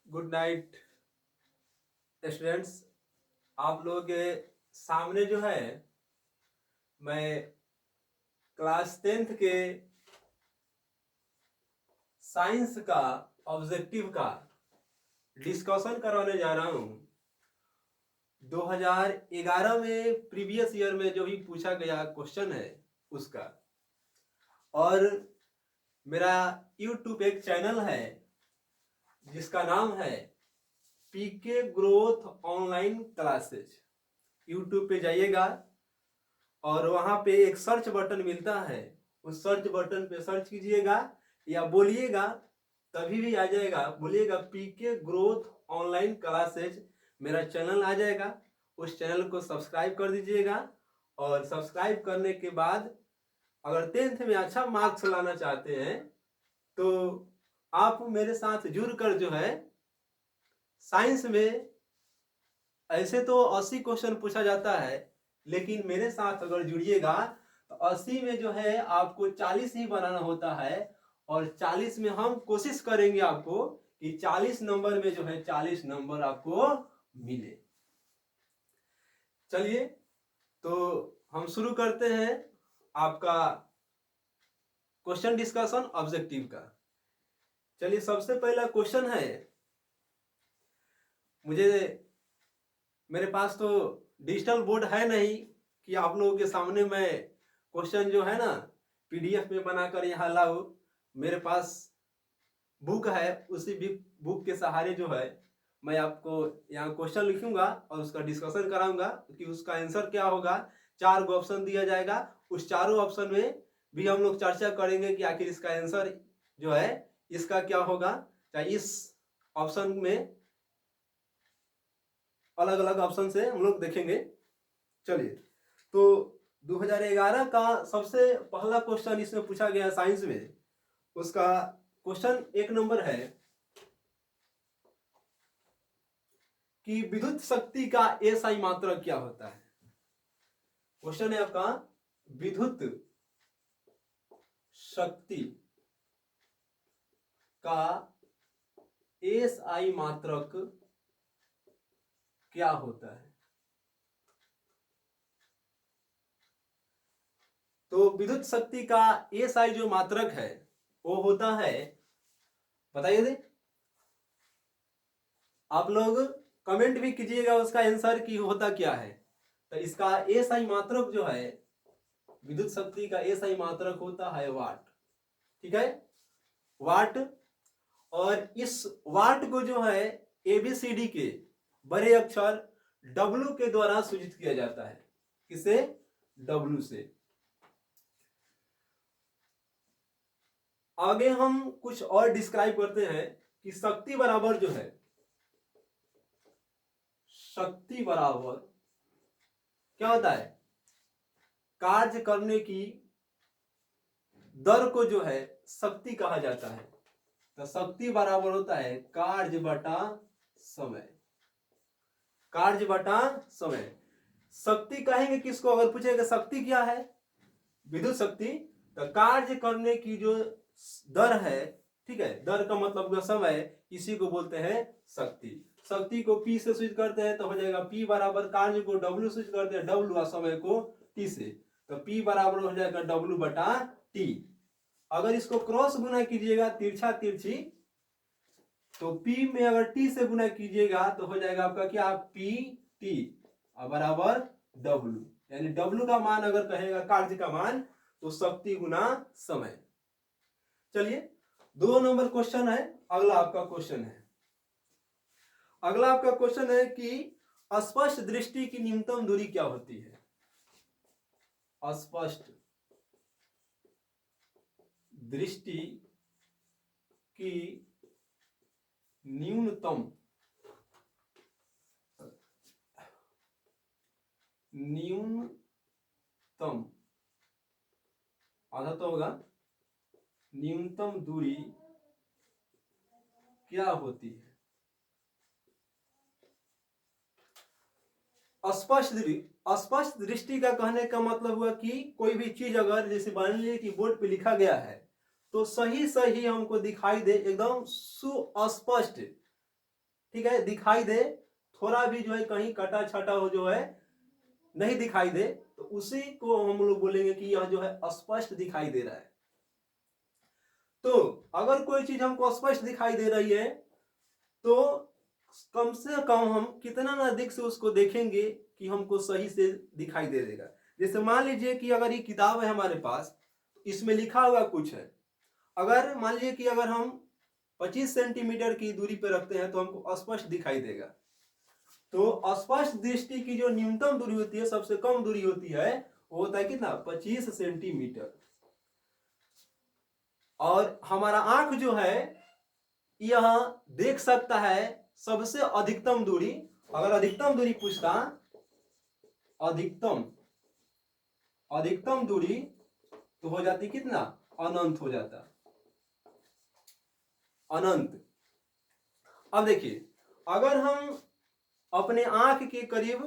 Good night students. आप लोगों के सामने जो है मैं क्लास 10th के साइंस का ऑब्जेक्टिव का डिस्कशन करवाने जा रहा हूँ। 2011 में प्रीवियस ईयर में जो भी पूछा गया क्वेश्चन है उसका। और मेरा यूट्यूब एक चैनल है जिसका नाम है पीके ग्रोथ ऑनलाइन क्लासेज। यूट्यूब पे जाइएगा और वहां पे एक सर्च बटन मिलता है, उस सर्च बटन पे सर्च कीजिएगा या बोलिएगा तभी भी आ जाएगा। बोलिएगा पीके ग्रोथ ऑनलाइन क्लासेज, मेरा चैनल आ जाएगा। उस चैनल को सब्सक्राइब कर दीजिएगा और सब्सक्राइब करने के बाद अगर 10th में अच्छा मार्क्स लाना चाहते हैं तो आप मेरे साथ जुड़कर जो है साइंस में ऐसे तो 80 क्वेश्चन पूछा जाता है, लेकिन मेरे साथ अगर जुड़िएगा तो 80 में जो है आपको 40 ही बनाना होता है। और 40 में हम कोशिश करेंगे आपको कि 40 नंबर में जो है 40 नंबर आपको मिले। चलिए तो हम शुरू करते हैं आपका क्वेश्चन डिस्कशन ऑब्जेक्टिव का। चलिए सबसे पहला क्वेश्चन है, मेरे पास तो डिजिटल बोर्ड है नहीं कि आप लोगों के सामने मैं क्वेश्चन जो है ना पीडीएफ में बनाकर यहाँ लाऊं। मेरे पास बुक है, उसी भी बुक के सहारे जो है मैं आपको यहाँ क्वेश्चन लिखूंगा और उसका डिस्कशन कराऊंगा कि उसका आंसर क्या होगा। 4 गो ऑप्शन दिया जाएगा, उस चारों ऑप्शन में भी हम लोग चर्चा करेंगे कि आखिर इसका आंसर जो है इसका क्या होगा। चाहे इस ऑप्शन में अलग अलग ऑप्शन से हम लोग देखेंगे। चलिए तो 2011 का सबसे पहला क्वेश्चन इसमें पूछा गया साइंस में, उसका क्वेश्चन 1 नंबर है कि विद्युत शक्ति का एसआई मात्रक क्या होता है। क्वेश्चन है आपका विद्युत शक्ति का एसआई मात्रक क्या होता है। तो विद्युत शक्ति का एसआई जो मात्रक है वो होता है, बताइए दे आप लोग कमेंट भी कीजिएगा उसका आंसर की होता क्या है। तो इसका एसआई मात्रक जो है विद्युत शक्ति का एसआई मात्रक होता है वाट। ठीक है, वाट। और इस वाट को जो है एबीसीडी के बड़े अक्षर डब्ल्यू के द्वारा सूचित किया जाता है। किसे? डब्ल्यू से। आगे हम कुछ और डिस्क्राइब करते हैं कि शक्ति बराबर जो है, शक्ति बराबर क्या होता है? कार्य करने की दर को जो है शक्ति कहा जाता है। तो शक्ति बराबर होता है कार्य बटा समय। कार्य बटा समय। शक्ति कहेंगे किसको? अगर पूछेगा शक्ति क्या है, विद्युत शक्ति, तो कार्य करने की जो दर है, ठीक है, दर का मतलब समय, इसी को बोलते हैं शक्ति। शक्ति को P से सूचित करते हैं तो हो जाएगा P बराबर कार्य को W सूचित करते हैं W और समय को T से, तो P बराबर हो जाएगा W बटा T। अगर इसको क्रॉस गुना कीजिएगा तिरछा तिरछी, तो P में अगर T से गुना कीजिएगा तो हो जाएगा आपका क्या? PT बराबर W। यानी W का मान अगर कहेगा कार्य का मान तो शक्ति गुना समय। चलिए 2 नंबर क्वेश्चन है, अगला आपका क्वेश्चन है। अगला आपका क्वेश्चन है कि स्पष्ट दृष्टि की न्यूनतम दूरी क्या होती है। स्पष्ट दृष्टि की न्यूनतम आधा तो होगा, न्यूनतम दूरी क्या होती है। स्पष्ट दृष्टि का कहने का मतलब हुआ कि कोई भी चीज अगर जैसे मान लीजिए कि बोर्ड पे लिखा गया है तो सही सही हमको दिखाई दे, एकदम सुस्पष्ट ठीक है, दिखाई दे, थोड़ा भी जो है कहीं कटा छटा हो जो है नहीं दिखाई दे, तो उसी को हम लोग बोलेंगे कि यह जो है स्पष्ट दिखाई दे रहा है। तो अगर कोई चीज हमको स्पष्ट दिखाई दे रही है तो कम से कम हम कितना नजदीक से उसको देखेंगे कि हमको सही से दिखाई दे देगा। जैसे मान लीजिए कि अगर ये किताब है हमारे पास, इसमें लिखा हुआ कुछ है, अगर मान लीजिए कि अगर हम 25 सेंटीमीटर की दूरी पर रखते हैं तो हमको स्पष्ट दिखाई देगा। तो स्पष्ट दृष्टि की जो न्यूनतम दूरी होती है, सबसे कम दूरी होती है, वो होता है कितना, 25 सेंटीमीटर। और हमारा आंख जो है यह देख सकता है सबसे अधिकतम दूरी। अगर अधिकतम दूरी पूछता, अधिकतम दूरी तो हो जाती कितना, अनंत हो जाता, अनंत। अब देखिए, अगर हम अपने आंख के करीब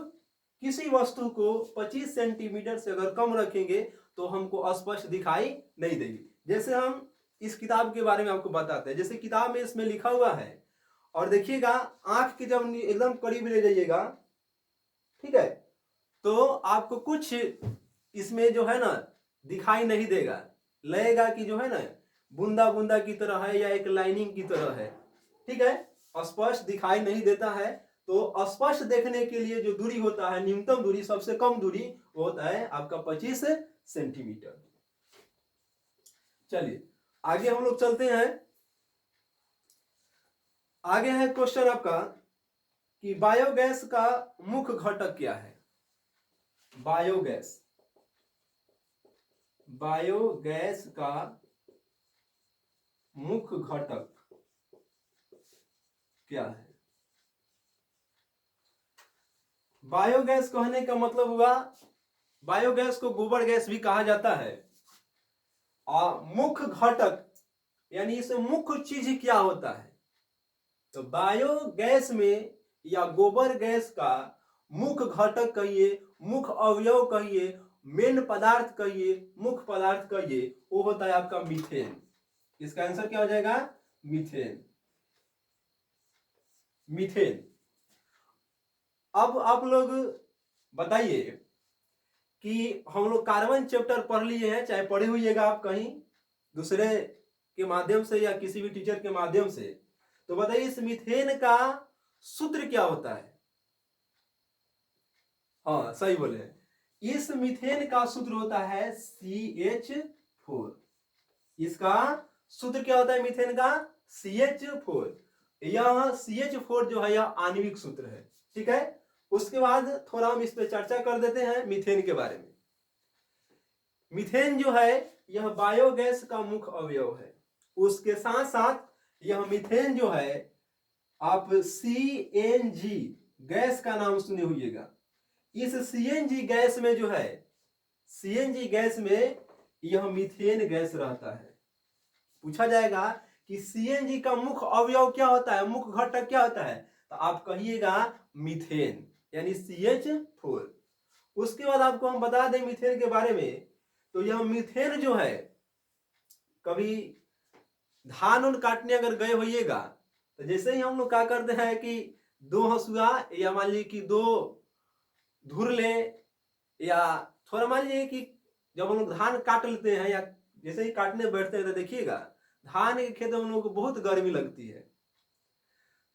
किसी वस्तु को 25 सेंटीमीटर से अगर कम रखेंगे तो हमको स्पष्ट दिखाई नहीं देगी। जैसे हम इस किताब के बारे में आपको बताते हैं, जैसे किताब में इसमें लिखा हुआ है, और देखिएगा आंख के जब एकदम करीब ले जाइएगा, ठीक है, तो आपको कुछ इसमें जो है ना दिखाई नहीं देगा, लगेगा कि जो है ना बूंदा बूंदा की तरह है या एक लाइनिंग की तरह है, ठीक है, स्पष्ट दिखाई नहीं देता है। तो स्पष्ट देखने के लिए जो दूरी होता है, न्यूनतम दूरी, सबसे कम दूरी, वो होता है आपका 25 सेंटीमीटर। चलिए आगे हम लोग चलते हैं। आगे है क्वेश्चन आपका कि बायोगैस का मुख्य घटक क्या है। बायोगैस, बायोगैस का मुख्य घटक क्या है। बायोगैस कहने का मतलब हुआ, बायोगैस को गोबर गैस भी कहा जाता है। और मुख्य घटक यानी इसे मुख्य चीज क्या होता है, तो बायोगैस में या गोबर गैस का मुख्य घटक कहिए, मुख्य अवयव कहिए, मेन पदार्थ कहिए, मुख्य पदार्थ कहिए, वो होता है आपका मीथेन। इसका आंसर क्या हो जाएगा, मीथेन, मीथेन। अब आप लोग बताइए कि हम लोग कार्बन चैप्टर पढ़ लिए हैं, चाहे पढ़े हुईएगा आप कहीं दूसरे के माध्यम से या किसी भी टीचर के माध्यम से, तो बताइए इस मीथेन का सूत्र क्या होता है। हाँ सही बोले, इस मीथेन का सूत्र होता है CH4। इसका सूत्र क्या होता है मीथेन का, CH4। यह CH4 जो है यह आणविक सूत्र है, ठीक है। उसके बाद थोड़ा हम इस पे चर्चा कर देते हैं मीथेन के बारे में। मीथेन जो है यह बायोगैस का मुख्य अवयव है। उसके साथ साथ यह मीथेन जो है, आप CNG गैस का नाम सुने होइएगा। इस CNG गैस में जो है, CNG गैस में यह मीथेन गैस रहता है। पूछा जाएगा कि CNG का मुख्य अवयव क्या होता है, मुख्य घटक क्या होता है, तो आप कहिएगा मीथेन यानी CH4। उसके बाद आपको हम बता दें मीथेन के बारे में, तो यह मीथेन जो है, कभी धान उन काटने अगर गए होइएगा तो जैसे ही हम लोग क्या करते हैं कि दो हंसुआ या मान लीजिए कि दो धुरले, या थोड़ा मान लीजिए कि जब हम लोग धान काट लेते हैं या जैसे ही काटने बैठते हैं तो देखिएगा धान के खेत में हम लोग को बहुत गर्मी लगती है।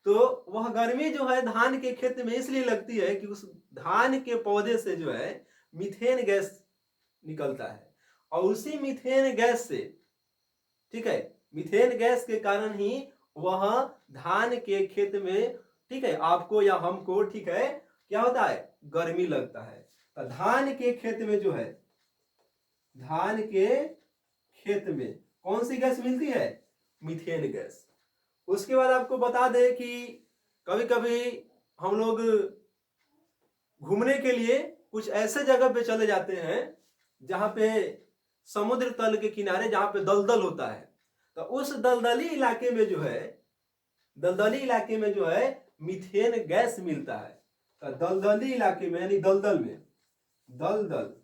तो वह गर्मी जो है धान के खेत में इसलिए लगती है कि उस धान के पौधे से जो है मीथेन गैस निकलता है, और उसी मीथेन गैस से, ठीक है, मीथेन गैस के कारण ही वह धान के खेत में, ठीक है, आपको या हमको, ठीक है, क्या होता है, गर्मी लगता है। तो धान के खेत में जो है, धान के खेत में कौन सी गैस मिलती है, मीथेन गैस। उसके बाद आपको बता दें कि कभी कभी हम लोग घूमने के लिए कुछ ऐसे जगह पे चले जाते हैं जहां पे समुद्र तल के किनारे, जहां पे दलदल होता है, तो उस दलदली इलाके में जो है, दलदली इलाके में जो है मीथेन गैस मिलता है। तो दलदली इलाके में यानी दलदल में, दलदल,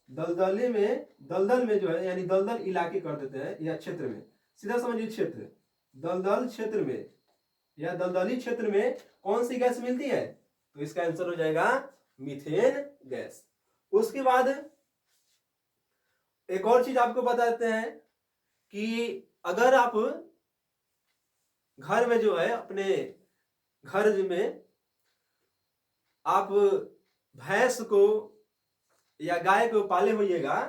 दलदल में जो है, यानी दलदल इलाके कर देते हैं या क्षेत्र में, सीधा समझिए क्षेत्र, दलदल क्षेत्र में या दलदली क्षेत्र में कौन सी गैस मिलती है? तो इसका आंसर हो जाएगा मीथेन गैस। उसके बाद एक और चीज आपको बताते हैं कि अगर आप घर में जो है, अपने घर में आप भैंस को या गाय को पाले होइएगा,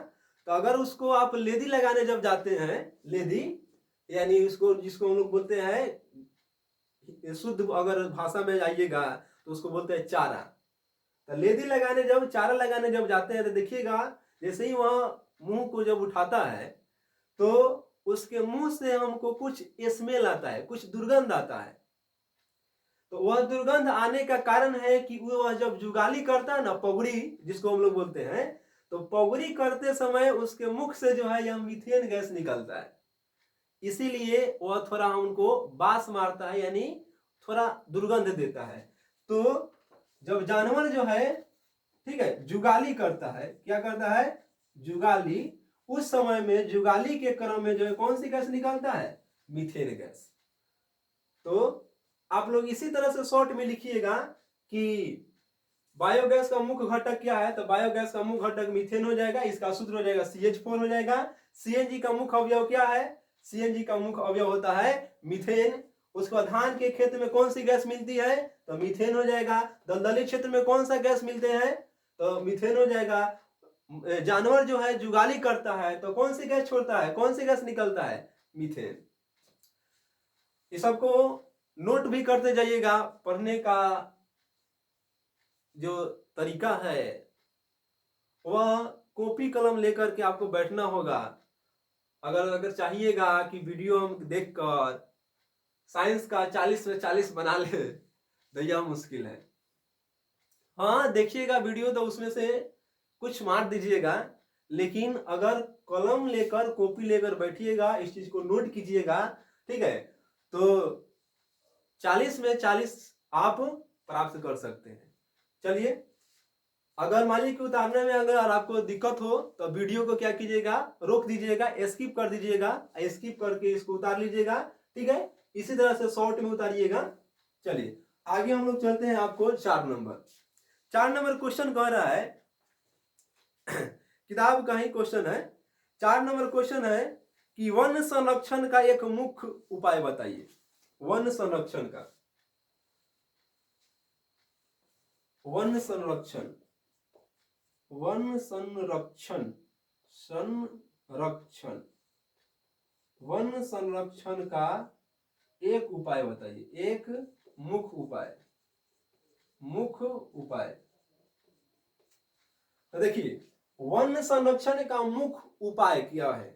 तो अगर उसको आप लेदी लगाने जब जाते हैं, लेदी यानी उसको, जिसको हम लोग बोलते हैं, शुद्ध अगर भाषा में आइएगा तो उसको बोलते हैं चारा। तो लेदी लगाने जब, चारा लगाने जब जाते हैं, तो देखिएगा जैसे ही वह मुंह को जब उठाता है तो उसके मुंह से हमको कुछ स्मेल आता है, कुछ दुर्गंध आता है। तो वह दुर्गंध आने का कारण है कि वह जब जुगाली करता है ना, पगड़ी जिसको हम लोग बोलते हैं, तो पगड़ी करते समय उसके मुख से जो है यह मीथेन गैस निकलता है। इसीलिए वह थोड़ा हमको बास मारता है, यानी थोड़ा दुर्गंध देता है। तो जब जानवर जो है, ठीक है, जुगाली करता है, क्या करता है? जुगाली, उस समय में जुगाली के क्रम में जो है कौन सी गैस निकलता है? Methane gas. तो आप लोग इसी तरह से शॉर्ट में लिखिएगा कि बायोगैस का मुख्य घटक क्या है? तो बायोगैस का मुख्य घटक मीथेन हो जाएगा, इसका सूत्र हो जाएगा CH4 हो जाएगा। सीएनजी का मुख्य अवयव क्या है? सीएनजी का मुख्य अवयव होता है मीथेन। उसके बाद धान के खेत में कौन सी गैस मिलती है? तो मीथेन हो जाएगा। दलदली क्षेत्र में कौन सा गैस मिलते हैं? तो मीथेन हो जाएगा। जानवर जो है जुगाली करता है तो कौन सी गैस छोड़ता है, कौन सी गैस निकलता है? मीथेन। ये सबको नोट भी करते जाइएगा। पढ़ने का जो तरीका है वह कॉपी कलम लेकर के आपको बैठना होगा। अगर चाहिएगा कि वीडियो हम देखकर साइंस का 40 में 40 बना ले तो यह मुश्किल है। हाँ देखिएगा वीडियो तो उसमें से कुछ मार दीजिएगा, लेकिन अगर कलम लेकर कॉपी लेकर बैठिएगा, इस चीज को नोट कीजिएगा, ठीक है, तो 40 में 40 आप प्राप्त कर सकते हैं। चलिए, अगर मान लीजिए कि उतारने में अगर आपको दिक्कत हो तो वीडियो को क्या कीजिएगा, रोक दीजिएगा, स्किप कर दीजिएगा, स्किप करके इसको उतार लीजिएगा, ठीक है। इसी तरह से शॉर्ट में उतारिएगा। चलिए आगे हम लोग चलते हैं। आपको 4 नंबर क्वेश्चन कह रहा है किताब का ही क्वेश्चन है। 4 नंबर क्वेश्चन है कि वन संरक्षण का एक मुख्य उपाय बताइए। वन संरक्षण का, वन संरक्षण, वन संरक्षण, संरक्षण, वन संरक्षण का एक उपाय बताइए। एक मुख्य उपाय, मुख्य उपाय। तो देखिए, वन संरक्षण का मुख्य उपाय क्या है?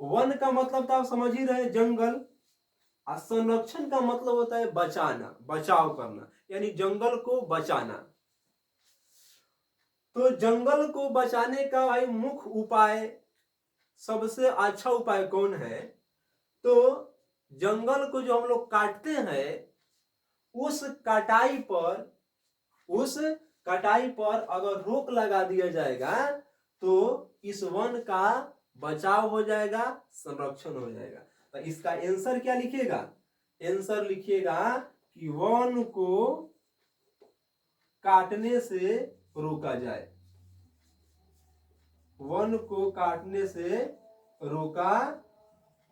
वन का मतलब तो आप समझ ही रहे, जंगल। और संरक्षण का मतलब होता है बचाना, बचाव करना, यानी जंगल को बचाना। तो जंगल को बचाने का भाई मुख्य उपाय, सबसे अच्छा उपाय कौन है? तो जंगल को जो हम लोग काटते हैं, उस कटाई पर, उस कटाई पर अगर रोक लगा दिया जाएगा तो इस वन का बचाव हो जाएगा, संरक्षण हो जाएगा। तो इसका आंसर क्या लिखिएगा? आंसर लिखिएगा कि वन को काटने से रोका जाए, वन को काटने से रोका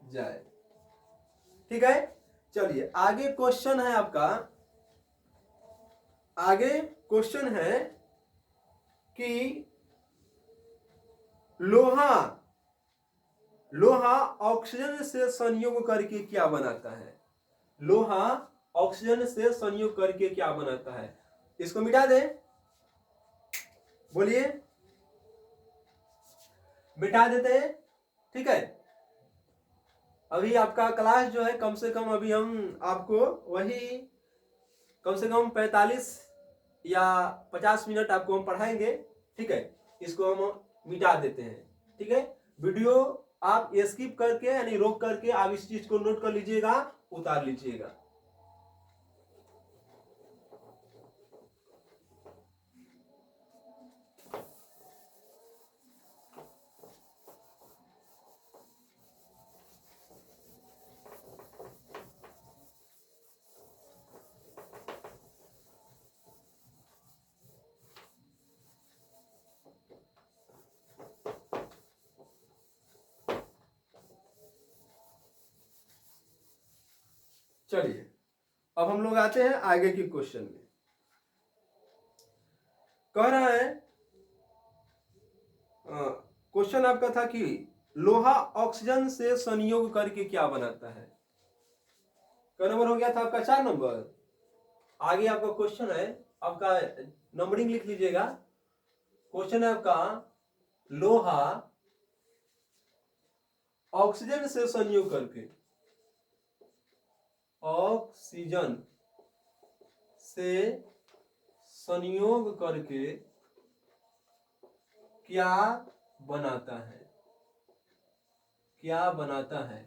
जाए। ठीक है, चलिए आगे क्वेश्चन है आपका। आगे क्वेश्चन है कि लोहा, लोहा ऑक्सीजन से संयोग करके क्या बनाता है? लोहा ऑक्सीजन से संयोग करके क्या बनाता है? इसको मिटा दे, बोलिए, मिटा देते हैं, ठीक है। अभी आपका क्लास जो है कम से कम, अभी हम आपको वही कम से कम 45 या 50 मिनट आपको हम पढ़ाएंगे, ठीक है। इसको हम मिटा देते हैं, ठीक है। वीडियो आप स्किप करके यानी रोक करके आप इस चीज को नोट कर लीजिएगा, उतार लीजिएगा। चलिए अब हम लोग आते हैं आगे की क्वेश्चन में। कह रहा है क्वेश्चन आपका था कि लोहा ऑक्सीजन से संयोग करके क्या बनाता है। क्या नंबर हो गया था आपका? 4 नंबर। आगे आपका क्वेश्चन है, आपका नंबरिंग लिख लीजिएगा। क्वेश्चन है आपका लोहा ऑक्सीजन से संयोग करके, ऑक्सीजन से संयोग करके क्या बनाता है, क्या बनाता है।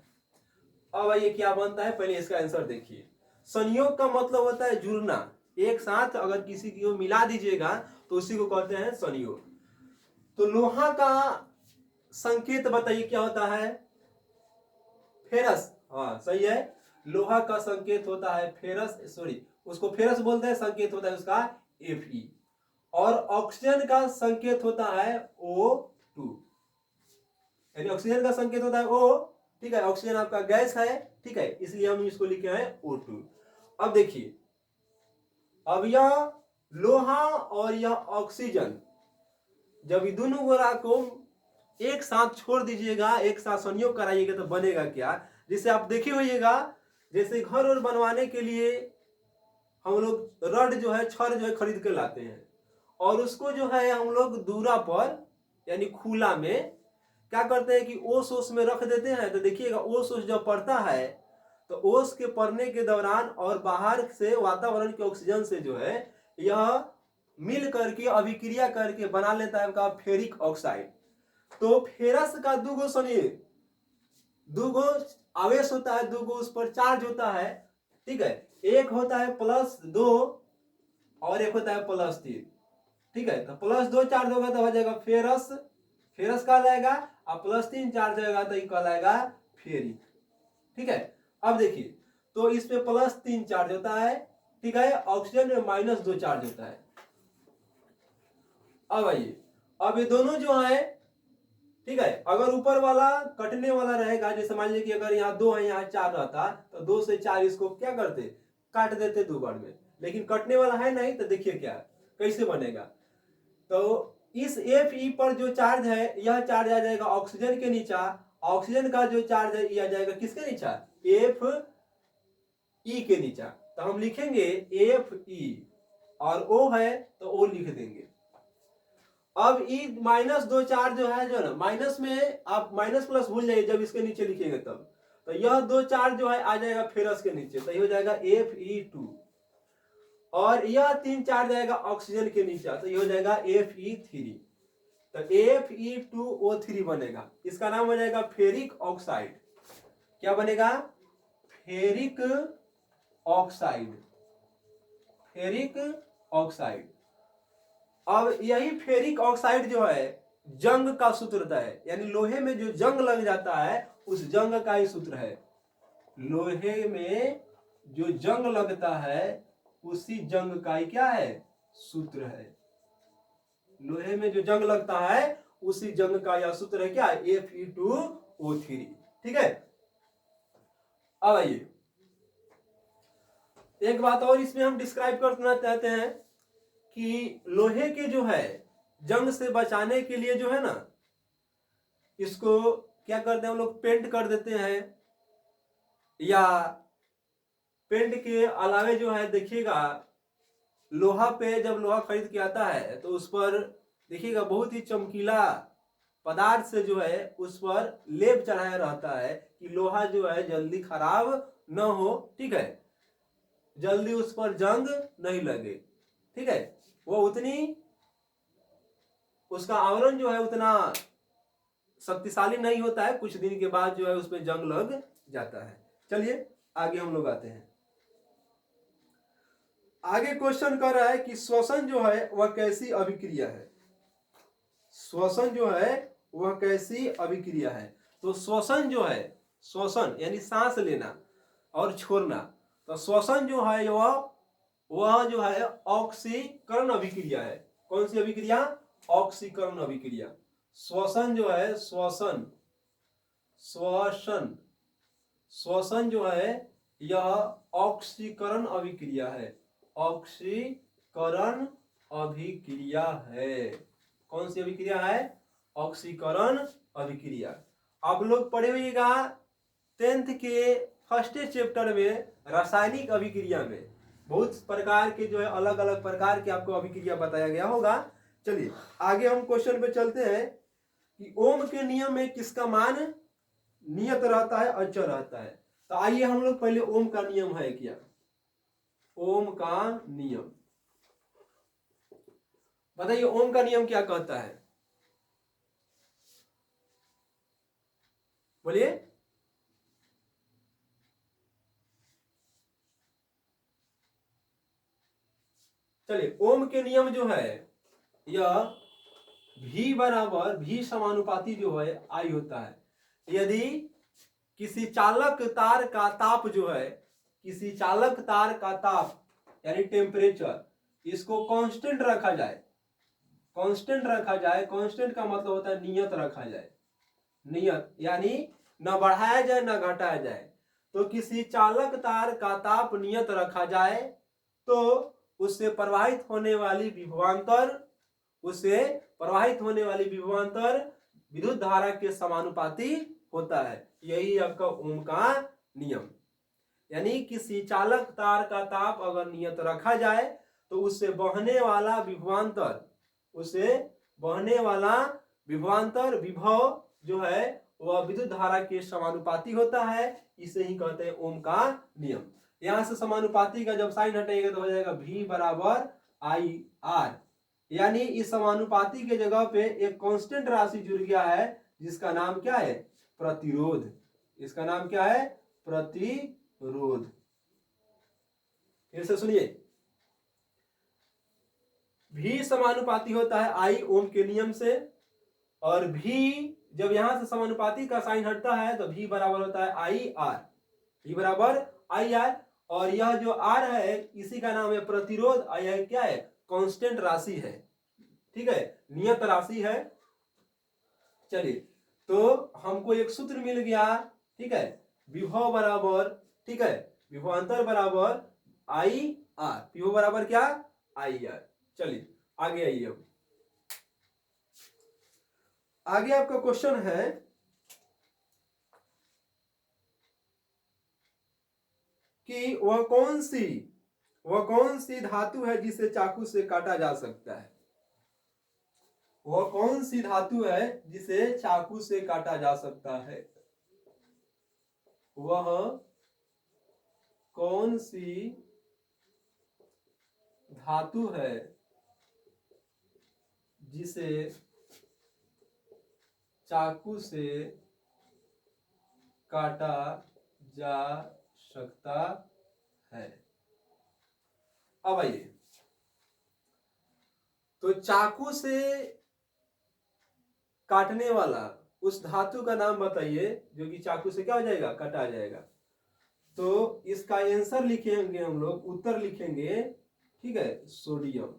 अब ये क्या बनता है, पहले इसका आंसर देखिए। संयोग का मतलब होता है जुड़ना, एक साथ अगर किसी को मिला दीजिएगा तो उसी को कहते हैं संयोग। तो लोहा का संकेत बताइए क्या होता है? फेरस। हाँ सही है, लोहा का संकेत होता है फेरस, सॉरी उसको फेरस बोलते हैं, संकेत होता है उसका Fe। और ऑक्सीजन का संकेत होता है O2, यानी ऑक्सीजन का संकेत होता है O, ठीक है। ऑक्सीजन आपका गैस है, ठीक है, इसलिए हम इसको लिखे हैं O2। अब देखिए, अब यह लोहा और यह ऑक्सीजन जब ये दोनों गोला को एक साथ छोड़ दीजिएगा, एक साथ संयोग कराइएगा तो बनेगा क्या? जिसे आप देखे होइएगा, जैसे घर और बनवाने के लिए हम लोग रड जो है, छड़ जो है खरीद के लाते हैं, और उसको जो है हम लोग दूरा पर यानी खुला में क्या करते हैं कि ओस ओस में रख देते हैं। तो देखिएगा ओस ओस जब पड़ता है तो ओस के पड़ने के दौरान और बाहर से वातावरण के ऑक्सीजन से जो है यह मिल करके अभिक्रिया करके बना लेता है आपका फेरिक ऑक्साइड। तो फेरस का दूगो सुनिए, दूगो आवेश होता है, दूगो उस पर चार्ज होता है, ठीक है। एक होता है +2 और एक होता है +3, ठीक है। तो +2 चार्ज होगा तो हो जाएगा फेरस, फेरस कहलाएगा, और +3 चार्ज होगा तो ये कहलाएगा फेरिक, ठीक है। अब देखिए, तो इस पे +3 चार्ज होता है, ठीक है, ऑक्सीजन में -2 चार्ज होता है। अब आइए, अब ये दोनों जो है, ठीक है, अगर ऊपर वाला कटने वाला रहेगा, जैसे मान लीजिए कि अगर यहाँ 2 है यहाँ 4 रहता, तो 2 से 4 इसको क्या करते, काट देते 2 बार में, लेकिन कटने वाला है नहीं, तो देखिए क्या कैसे बनेगा। तो इस Fe पर जो चार्ज है, यह चार्ज आ जाएगा ऑक्सीजन के नीचा, ऑक्सीजन का जो चार्ज है यह आ जाएगा किसके नीचा, Fe के नीचा। तो हम लिखेंगे Fe, और O है तो O लिख देंगे। अब -2 चार्ज जो है, जो ना माइनस में आप माइनस प्लस भूल जाइए जब इसके नीचे लिखेंगे तब, तो यह 2 चार्ज जो है आ जाएगा फेरस के नीचे, तो ये हो जाएगा Fe2, और यह 3 चार्ज आएगा ऑक्सीजन के नीचे, तो ये हो जाएगा Fe3। तो Fe2O3 बनेगा, इसका नाम हो जाएगा फेरिक ऑक्साइड। क्या बनेगा? Ferric oxide, ferric oxide. अब यही फेरिक ऑक्साइड जो है जंग का सूत्र होता है, यानी लोहे में जो जंग लग जाता है उस जंग का ही सूत्र है। लोहे में जो जंग लगता है उसी जंग का ही क्या है, सूत्र है। लोहे में जो जंग लगता है उसी जंग का यह सूत्र है क्या, Fe2O3, ठीक है। अब आइए, एक बात और इसमें हम डिस्क्राइब करना चाहते हैं कि लोहे के जो है जंग से बचाने के लिए जो है ना, इसको क्या करते हैं हम लोग, पेंट कर देते हैं, या पेंट के अलावे जो है देखिएगा लोहा पे जब लोहा खरीद के आता है तो उस पर देखिएगा बहुत ही चमकीला पदार्थ से जो है उस पर लेप चढ़ाया रहता है कि लोहा जो है जल्दी खराब न हो, ठीक है, जल्दी उस पर जंग नहीं लगे, ठीक है। वो उतनी उसका आवरण जो है उतना शक्तिशाली नहीं होता है, कुछ दिन के बाद जो है उसमें जंग लग जाता है। चलिए आगे हम लोग आते हैं। आगे क्वेश्चन कर रहा है कि श्वसन जो है वह कैसी अभिक्रिया है, श्वसन जो है वह कैसी अभिक्रिया है। तो श्वसन जो है, श्वसन यानी सांस लेना और छोड़ना, तो श्वसन जो है वह जो है ऑक्सीकरण अभिक्रिया है। कौन सी अभिक्रिया? ऑक्सीकरण अभिक्रिया। श्वसन जो है, श्वसन, श्वसन, श्वसन जो है यह ऑक्सीकरण अभिक्रिया है। ऑक्सीकरण अभिक्रिया है। कौन सी अभिक्रिया है? ऑक्सीकरण अभिक्रिया। आप लोग पढ़े होइएगा 10th के फर्स्ट चैप्टर में रासायनिक अभिक्रिया में बहुत प्रकार के जो है अलग अलग प्रकार के आपको अभिक्रिया बताया गया होगा। चलिए आगे हम क्वेश्चन पे चलते हैं कि ओम के नियम में किसका मान नियत रहता है, अचर रहता है। तो आइए हम लोग पहले ओम का नियम है क्या, ओम का नियम बताइए। ओम का नियम क्या कहता है, बोलिए। चलिए ओम के नियम जो है यह भी बराबर भी समानुपाती जो है आई होता है। यदि किसी चालक तार का ताप जो है, किसी चालक तार का ताप यानी टेम्परेचर, इसको कांस्टेंट रखा जाए, कांस्टेंट रखा जाए, कांस्टेंट का मतलब होता है नियत रखा जाए, नियत यानी न बढ़ाया जाए न घटाया जाए। तो किसी चालक तार का ताप नियत रखा जाए तो उससे प्रवाहित होने वाली विभवांतर, उससे प्रवाहित होने वाली विभवांतर विद्युत धारा के समानुपाती होता है। यही आपका ओम का नियम। यानी किसी चालक तार का ताप अगर नियत रखा जाए तो उससे बहने वाला विभवांतर, उससे बहने वाला विभवांतर विभव जो है वह विद्युत धारा के समानुपाती होता है। इसे ही कहते हैं ओम का नियम। यहां से समानुपाती का जब साइन हटेगा तो हो जाएगा V बराबर आई आर। यानी इस समानुपाती के जगह पे एक कांस्टेंट राशि जुड़ गया है जिसका नाम क्या है, प्रतिरोध। इसका नाम क्या है, प्रतिरोध। फिर से सुनिए, भी समानुपाती होता है आई ओम के नियम से, और भी जब यहां से समानुपाती का साइन हटता है तो भी बराबर होता है आई आर, भी बराबर आई आर। और यह जो आर है इसी का नाम है प्रतिरोध, और यह क्या है, कांस्टेंट राशि है, ठीक है, नियत राशि है। चलिए तो हमको एक सूत्र मिल गया, ठीक है, विभव बराबर, ठीक है, विभवांतर बराबर आई आर, विभव बराबर क्या, आई आर। चलिए आगे आइए। अब आगे आपका क्वेश्चन है कि वह कौन सी धातु है जिसे चाकू से काटा जा सकता है। वह कौन सी धातु है जिसे चाकू से काटा जा सकता है। वह कौन सी धातु है जिसे चाकू से काटा जा सकता है। अब आइए, तो चाकू से काटने वाला उस धातु का नाम बताइए जो कि चाकू से क्या हो जाएगा, काटा जाएगा। तो इसका आंसर लिखेंगे हम लोग, उत्तर लिखेंगे, ठीक है, सोडियम।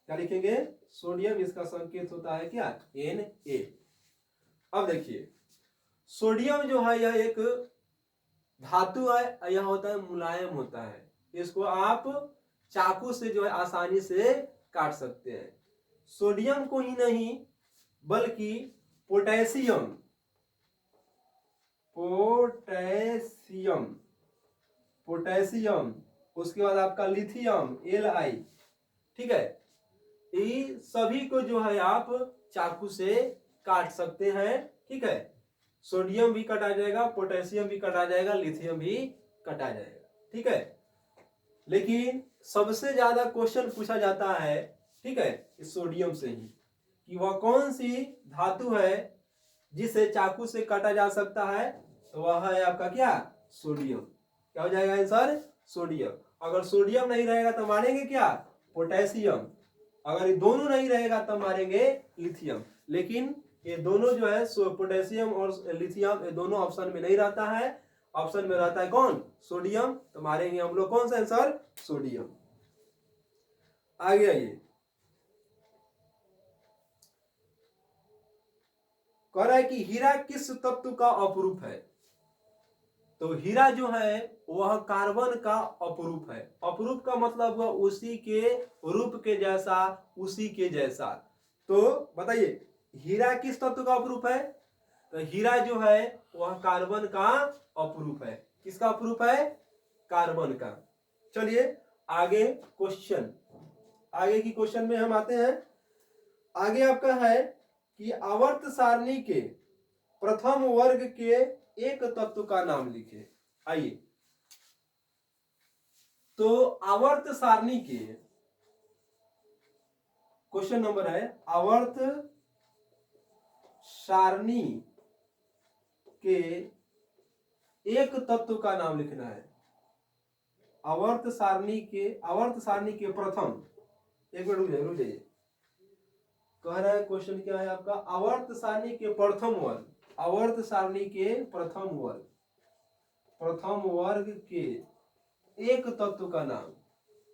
क्या लिखेंगे, सोडियम। इसका संकेत होता है क्या, Na। अब देखिए सोडियम जो है यह एक धातु है, यह होता है मुलायम होता है, इसको आप चाकू से जो है आसानी से काट सकते हैं। सोडियम को ही नहीं बल्कि पोटेशियम, पोटेशियम, पोटेशियम, उसके बाद आपका लिथियम Li, ठीक है, ये सभी को जो है आप चाकू से काट सकते हैं, ठीक है। सोडियम भी काटा जाएगा, पोटेशियम भी काटा जाएगा, लिथियम भी काटा जाएगा, ठीक है। लेकिन सबसे ज्यादा क्वेश्चन पूछा जाता है, ठीक है, इस सोडियम से ही, कि वह कौन सी धातु है जिसे चाकू से काटा जा सकता है। तो वह है आपका क्या, सोडियम। क्या हो जाएगा आंसर, सोडियम। अगर सोडियम नहीं रहेगा तो मारेंगे क्या, पोटेशियम। अगर ये दोनों नहीं रहेगा तब मारेंगे लिथियम। लेकिन ये दोनों जो है पोटेशियम और लिथियम, ये दोनों ऑप्शन में नहीं रहता है, ऑप्शन में रहता है कौन, सोडियम। तो मारेंगे हम लोग कौन सा आंसर, सोडियम। आगे आइए, कह रहा है कि हीरा किस तत्व का अपरूप है। तो हीरा जो है वह कार्बन का अपरूप है। अपरूप का मतलब हुआ उसी के रूप के जैसा, उसी के जैसा। तो बताइए हीरा किस तत्व का अपरूप है? तो हीरा जो है वह कार्बन का अपरूप है। किसका अपरूप है? कार्बन का। चलिए आगे क्वेश्चन, आगे की क्वेश्चन में हम आते हैं। आगे आपका है कि आवर्त सारणी के प्रथम वर्ग के एक तत्व का नाम लिखे। आइए, तो आवर्त सारणी के क्वेश्चन नंबर है, आवर्त सारणी के एक तत्व का नाम लिखना है। आवर्त सारणी के प्रथम, एक मिनट रुक जाइए। कह रहा है क्वेश्चन क्या है आपका? आवर्त सारणी के प्रथम वर्ग, आवर्त सारणी के प्रथम वर्ग, प्रथम वर्ग के एक तत्व का नाम,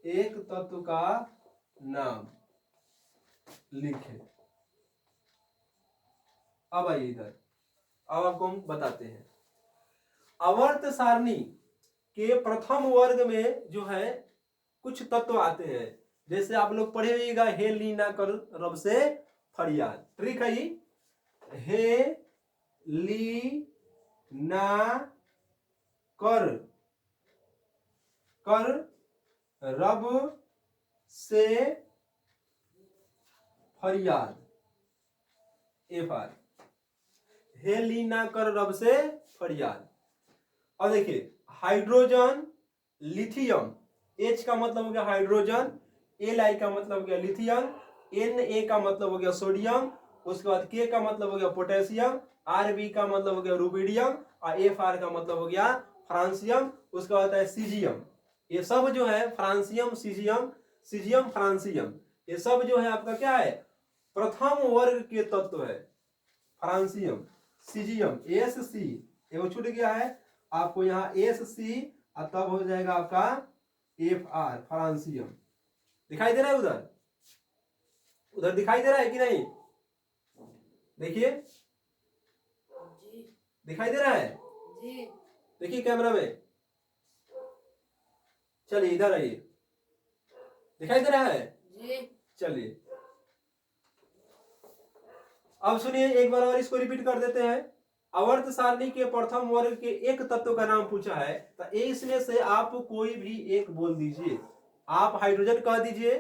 एक तत्व का नाम लिखे। अब आइए इधर, अब आपको हम बताते हैं। आवर्त सारणी के प्रथम वर्ग में जो है कुछ तत्व आते हैं। जैसे आप लोग पढ़े होइएगा, हे ली ना कर रब से फरियाद। ट्रिक है ये, हे ली ना कर कर रब से फरियाद, एफआर, हे ली ना कर रब से फरियाद। अब देखिए हाइड्रोजन, लिथियम, H का मतलब हो गया हाइड्रोजन, Li का मतलब हो गया लिथियम, Na का मतलब हो गया सोडियम, उसके बाद K का मतलब हो गया पोटेशियम, Rb का मतलब हो गया रुबिडियम और Fr का मतलब हो गया फ्रांसियम। उसके बाद है सीजियम। ये सब जो है फ्रांसियम, सीजियम, सीजियम, फ्रांसियम, ये सब जो है आपका क्या है? प्रथम वर्ग के तत्व है। फ्रांसियम, सीजियम, Sc, एगो छूट गया है आपको यहाँ Sc, और तब हो जाएगा आपका Fr, फ्रांसियम। दिखाई दे रहा है उधर? उधर दिखाई दे रहा है कि नहीं? देखिए, दिखाई दे रहा है? देखिए कैमरा में, चलिए इधर आइए, दिखाई दे रहा है? चलिए अब सुनिए, एक बार और इसको रिपीट कर देते हैं। आवर्त सारणी के प्रथम वर्ग के एक तत्व का नाम पूछा है, तो इसमें से आप कोई भी एक बोल दीजिए। आप हाइड्रोजन कह दीजिए,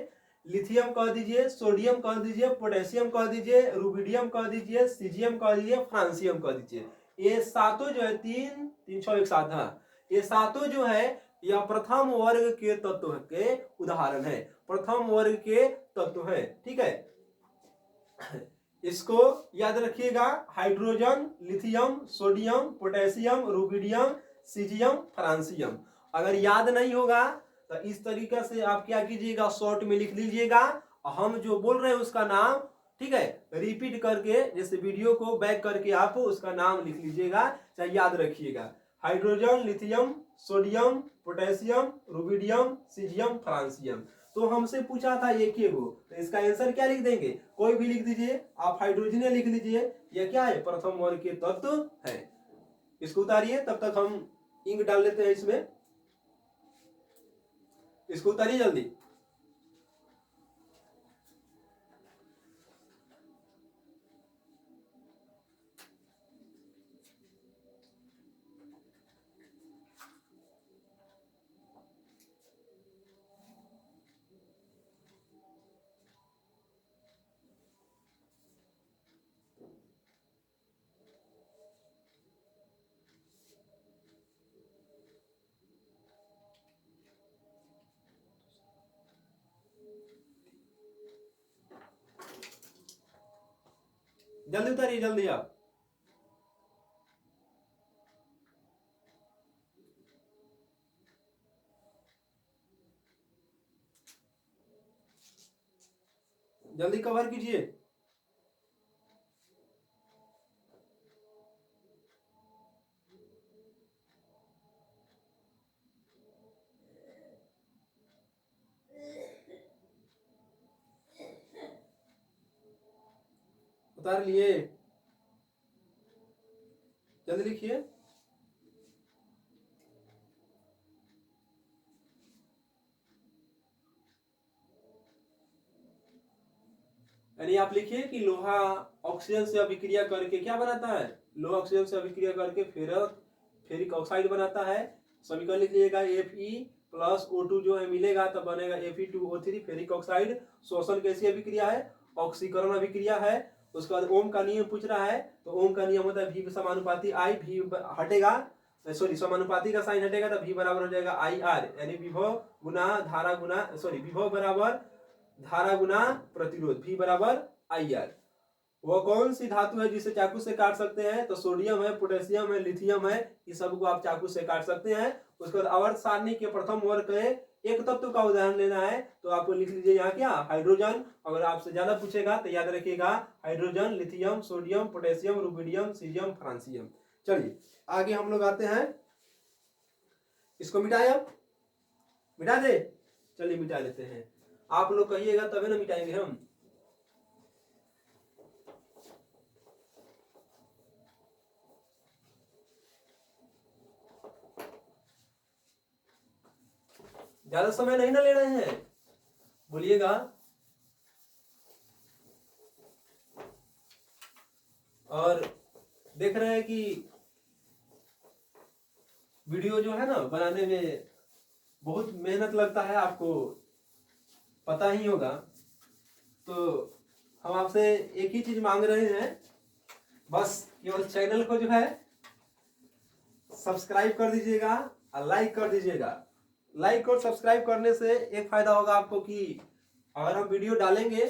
लिथियम कह दीजिए, सोडियम कह दीजिए, पोटेशियम कह दीजिए, रुबिडियम कह दीजिए, सीजियम कह दीजिए, फ्रांसियम कह दीजिए। ये सातों जो है, तीन तीन छह एक सात, हाँ, ये सातों जो है यह प्रथम वर्ग के तत्व के उदाहरण है, प्रथम वर्ग के तत्व है। ठीक है, इसको याद रखिएगा, hydrogen, lithium, sodium, potassium, rubidium, caesium, francium. अगर याद नहीं होगा तो इस तरीके से आप क्या कीजिएगा, शॉर्ट में लिख लीजिएगा, हम जो बोल रहे हैं उसका नाम, ठीक है, रिपीट करके, जैसे वीडियो को बैक करके आप उसका नाम लिख लीजिएगा, चाहे याद रखिएगा। Hydrogen, lithium, sodium, potassium, rubidium, caesium, francium. तो हमसे पूछा था एक ही वो, तो इसका आंसर क्या लिख देंगे? कोई भी लिख दीजिए, आप हाइड्रोजन लिख लीजिए, यह क्या है? प्रथम वर्ग के तत्व है। इसको उतारिए, तब तक हम इंक डाल लेते हैं इसमें। इसको उतारिए जल्दी। जल्दी उतारिए, जल्दी आप। जल्दी कवर कीजिए। उतार लिए? जल्दी लिखिए। यानी आप लिखिए कि लोहा ऑक्सीजन से अभिक्रिया करके क्या बनाता है, लोहा ऑक्सीजन से अभिक्रिया करके फेरिक ऑक्साइड बनाता है। समीकरण लिख लीजिएगा Fe+O2 जो है मिलेगा तब बनेगा Fe2O3 फेरिक ऑक्साइड। शोषण कैसी अभिक्रिया है, ऑक्सीकरण अभिक्रिया है। उसके बाद ओम का नियम पूछ रहा है, तो ओम का नियम होता है V समानुपाती I, V हटेगा, सॉरी समानुपाती का साइन हटेगा तो V बराबर हो जाएगा IR, यानी विभव गुना धारा गुना विभव बराबर धारा गुना प्रतिरोध, V बराबर IR। वो कौन सी धातु है जिसे चाकू से काट सकते हैं, तो सोडियम है, पोटेशियम है, लिथियम है, इस सबको आप चाकू से काट सकते हैं। उसके बाद आवर्त सारणी के प्रथम वर्ग के एक तत्व का उदाहरण लेना है, तो आपको लिख लीजिए यहाँ क्या, हाइड्रोजन। अगर आपसे ज्यादा पूछेगा तो याद रखिएगा hydrogen, lithium, sodium, potassium, rubidium, cerium, francium. चलिए आगे हम लोग आते हैं, इसको मिटाए, अब मिटा दे, चलिए मिटा लेते हैं। आप लोग कहिएगा तभी ना मिटाएंगे हम। ज्यादा समय नहीं ना ले रहे हैं, बोलिएगा। और देख रहे हैं कि वीडियो जो है ना बनाने में बहुत मेहनत लगता है, आपको पता ही होगा। तो हम आपसे एक ही चीज मांग रहे हैं, बस केवल चैनल को जो है सब्सक्राइब कर दीजिएगा और लाइक कर दीजिएगा। लाइक और सब्सक्राइब करने से एक फायदा होगा आपको कि अगर हम वीडियो डालेंगे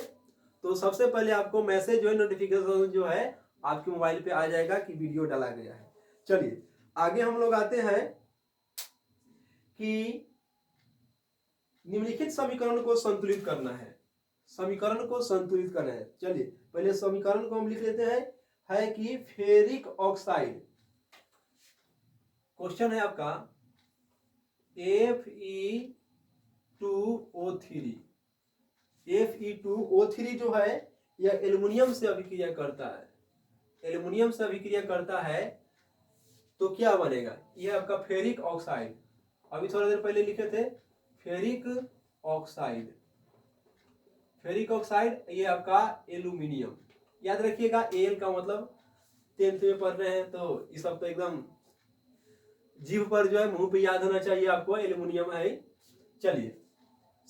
तो सबसे पहले आपको मैसेज जो है, नोटिफिकेशन जो है आपके मोबाइल पे आ जाएगा कि वीडियो डाला गया है। चलिए आगे हम लोग आते हैं कि निम्नलिखित समीकरण को संतुलित करना है, समीकरण को संतुलित करना है। चलिए पहले समीकरण को हम लिख लेते हैं, है कि फेरिक ऑक्साइड, क्वेश्चन है आपका Fe2O3, Fe2O3 जो है यह एल्युमिनियम से अभिक्रिया करता है, एल्युमिनियम से अभिक्रिया करता है, तो क्या बनेगा, यह आपका फेरिक ऑक्साइड। अभी थोड़ा देर पहले लिखे थे फेरिक ऑक्साइड, फेरिक ऑक्साइड, ये आपका एल्युमिनियम। याद रखिएगा एल का मतलब 10th में पढ़ रहे हैं तो ये सब तो एकदम जीभ पर जो है, मुंह पे याद होना चाहिए आपको, एल्युमिनियम है। चलिए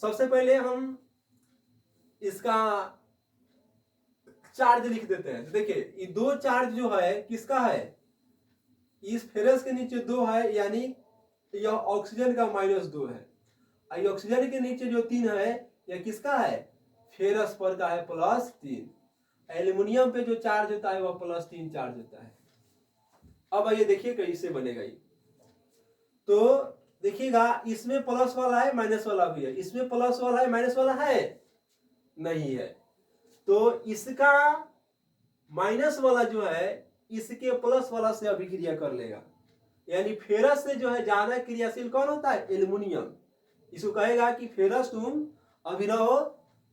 सबसे पहले हम इसका चार्ज लिख देते हैं। देखिए ये दो चार्ज जो है किसका है, इस फेरस के नीचे 2 है, यानी यह ऑक्सीजन का -2 है। और ऑक्सीजन के नीचे जो 3 है यह किसका है, फेरस पर का है +3। एल्युमिनियम पे जो चार्ज होता है वह +3 चार्ज होता है। अब आइए देखिए कैसे बनेगा ये, तो देखिएगा इसमें प्लस वाला है, माइनस वाला भी है, इसमें प्लस वाला है, माइनस वाला है नहीं है, तो इसका माइनस वाला जो है इसके प्लस वाला से अभिक्रिया कर लेगा। यानी फेरस से जो है ज्यादा क्रियाशील कौन होता है, एल्युमिनियम। इसको कहेगा कि फेरस तुम अभी रहो,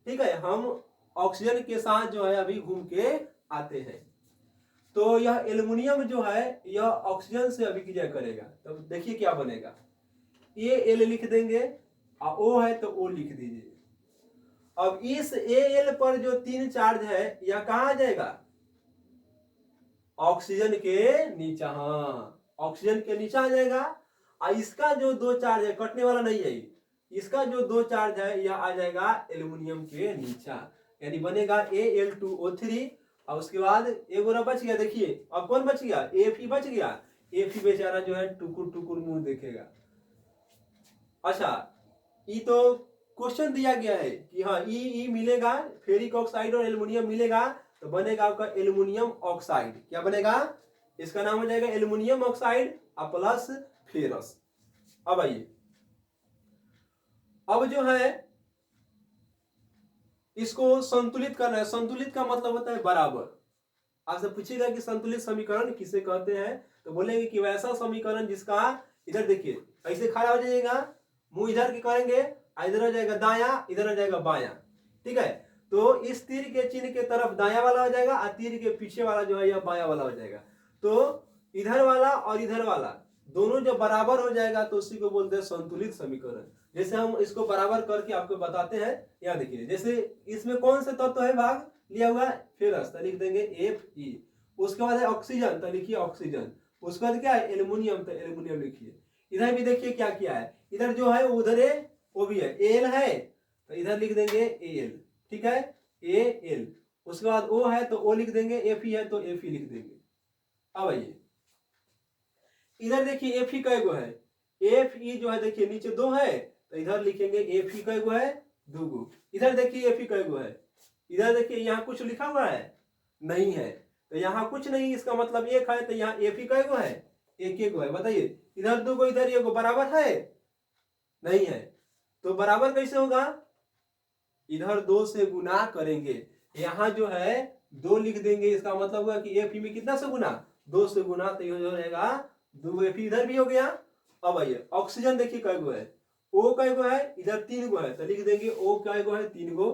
ठीक है, हम ऑक्सीजन के साथ जो है अभी घूम के आते हैं। तो यह एल्युमिनियम जो है यह ऑक्सीजन से अभिक्रिया करेगा, तब तो देखिए क्या बनेगा, ये एल लिख देंगे और ओ है तो ओ लिख दीजिए। अब इस एल पर जो 3 चार्ज है यह कहां आ जाएगा, ऑक्सीजन के नीचे, हाँ ऑक्सीजन के नीचे आ जाएगा। और इसका जो 2 चार्ज है, कटने वाला नहीं है, इसका जो 2 चार्ज है यह आ जाएगा एल्युमिनियम के नीचे, यानी बनेगा Al2O3। और उसके बाद एक गोरा बच गया, देखिए अब कौन बच गया, Fe बच गया। Fe बेचारा जो है टुकुर टुकुर मुंह देखेगा। अच्छा ये तो क्वेश्चन दिया गया है कि हाँ ई मिलेगा, फेरिक ऑक्साइड और एल्युमिनियम मिलेगा तो बनेगा आपका एल्युमिनियम ऑक्साइड। क्या बनेगा, इसका नाम हो जाएगा एल्युमिनियम ऑक्साइड प्लस फेरस। अब आइए, अब जो है इसको संतुलित करना है। संतुलित का मतलब होता है बराबर। आपसे पूछेगा कि संतुलित समीकरण किसे कहते हैं, तो बोलेंगे कि वैसा समीकरण जिसका, इधर देखिए ऐसे खड़ा हो जाइएगा, मुंह इधर की करेंगे, इधर हो जाएगा दाया, इधर हो जाएगा बाया, ठीक है। तो इस तीर के चिन्ह के तरफ दाया वाला हो जाएगा और तीर के पीछे वाला जो है यह बाया वाला हो जाएगा। तो इधर वाला और इधर वाला दोनों जब बराबर हो जाएगा तो उसी को बोलते हैं संतुलित समीकरण। जैसे हम इसको बराबर करके आपको बताते हैं। यहाँ देखिए, जैसे इसमें कौन से तत्व है भाग लिया हुआ है, फेरस, तो लिख देंगे Fe। उसके बाद है ऑक्सीजन, तो लिखिए ऑक्सीजन। उसके बाद क्या है, एल्युमिनियम, तो एल्युमिनियम लिखिए। इधर भी देखिए क्या किया है, इधर जो है उधर वो भी है, एल है, तो इधर लिख देंगे एल, ठीक है, एल। उसके बाद ओ है तो ओ लिख देंगे, Fe है तो Fe लिख देंगे। अब आइए इधर देखिए Fe कै गो है, Fe जो है देखिए नीचे 2 है, तो इधर लिखेंगे Fe कै गो है, 2 गो। इधर देखिए Fe कै गो है, इधर देखिए यहाँ कुछ लिखा हुआ है, नहीं है, तो यहाँ कुछ नहीं, इसका मतलब 1 है, तो यहाँ Fe कै गो है, 1 गो है। बताइए, इधर 2 गो इधर 1 गो, बराबर है, नहीं है, तो बराबर कैसे होगा, इधर 2 से गुना करेंगे, यहाँ जो है 2 लिख देंगे, इसका मतलब हुआ कि Fe में कितना से गुना, 2 से गुना, तो ये हो जाएगा 2 Fe, इधर भी हो गया। अब आइए ऑक्सीजन देखिए कै गो है, O कै गो है, इधर 3 गो है, तो लिख देंगे O कै गो है, 3 गो।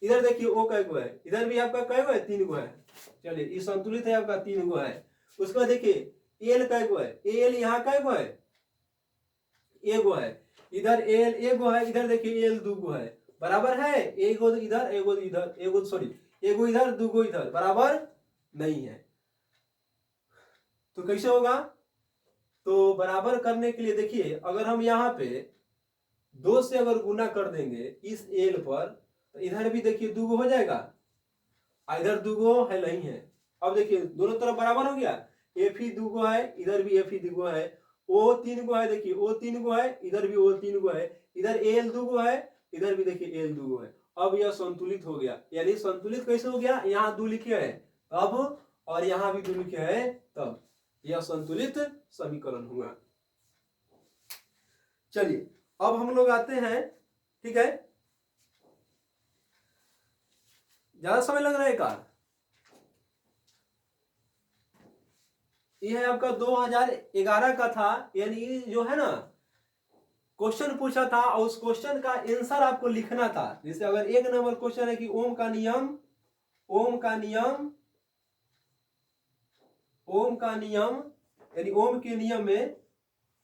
इधर देखिए O कै गो है, इधर भी आपका कै गो है, 3 गो है। चलिए ये संतुलित है आपका, 3 गो है। उसके बाद देखिए L कै गो है, L यहाँ कै गो है, 1 गो है, इधर L 1 गो है, इधर देखिए L 2 गो है, बराबर है, 1 गो इधर 1 गो इधर, 1 गो सॉरी 1 गो इधर 2 गो इधर, बराबर नहीं है, तो कैसे होगा, तो बराबर करने के लिए देखिए, अगर हम यहाँ पे 2 से अगर गुना कर देंगे इस एल पर, तो इधर भी देखिए 2 गो हो जाएगा, इधर 2 गो है, नहीं है। अब देखिए दोनों तरफ बराबर हो गया, Fe 2 गो है, इधर भी Fe 2 गो है, O 3 गो है, देखिए O 3 गो है, इधर भी O 3 गो है, इधर L 2 गो है, इधर भी देखिए L 2 गो है। अब यह संतुलित हो गया, यानी संतुलित कैसे हो गया, यहाँ 2 लिखे है अब, और यहाँ भी 2 लिखे है तब, यह संतुलित समीकरण हुआ। चलिए अब हम लोग आते हैं, ठीक है, ज्यादा समय लग रहा है का, ये है आपका 2011 का था, यानी जो है ना क्वेश्चन पूछा था, और उस क्वेश्चन का आंसर आपको लिखना था। जैसे अगर 1 नंबर क्वेश्चन है कि ओम का नियम, ओम का नियम, ओम का नियम, यानी ओम के नियम में,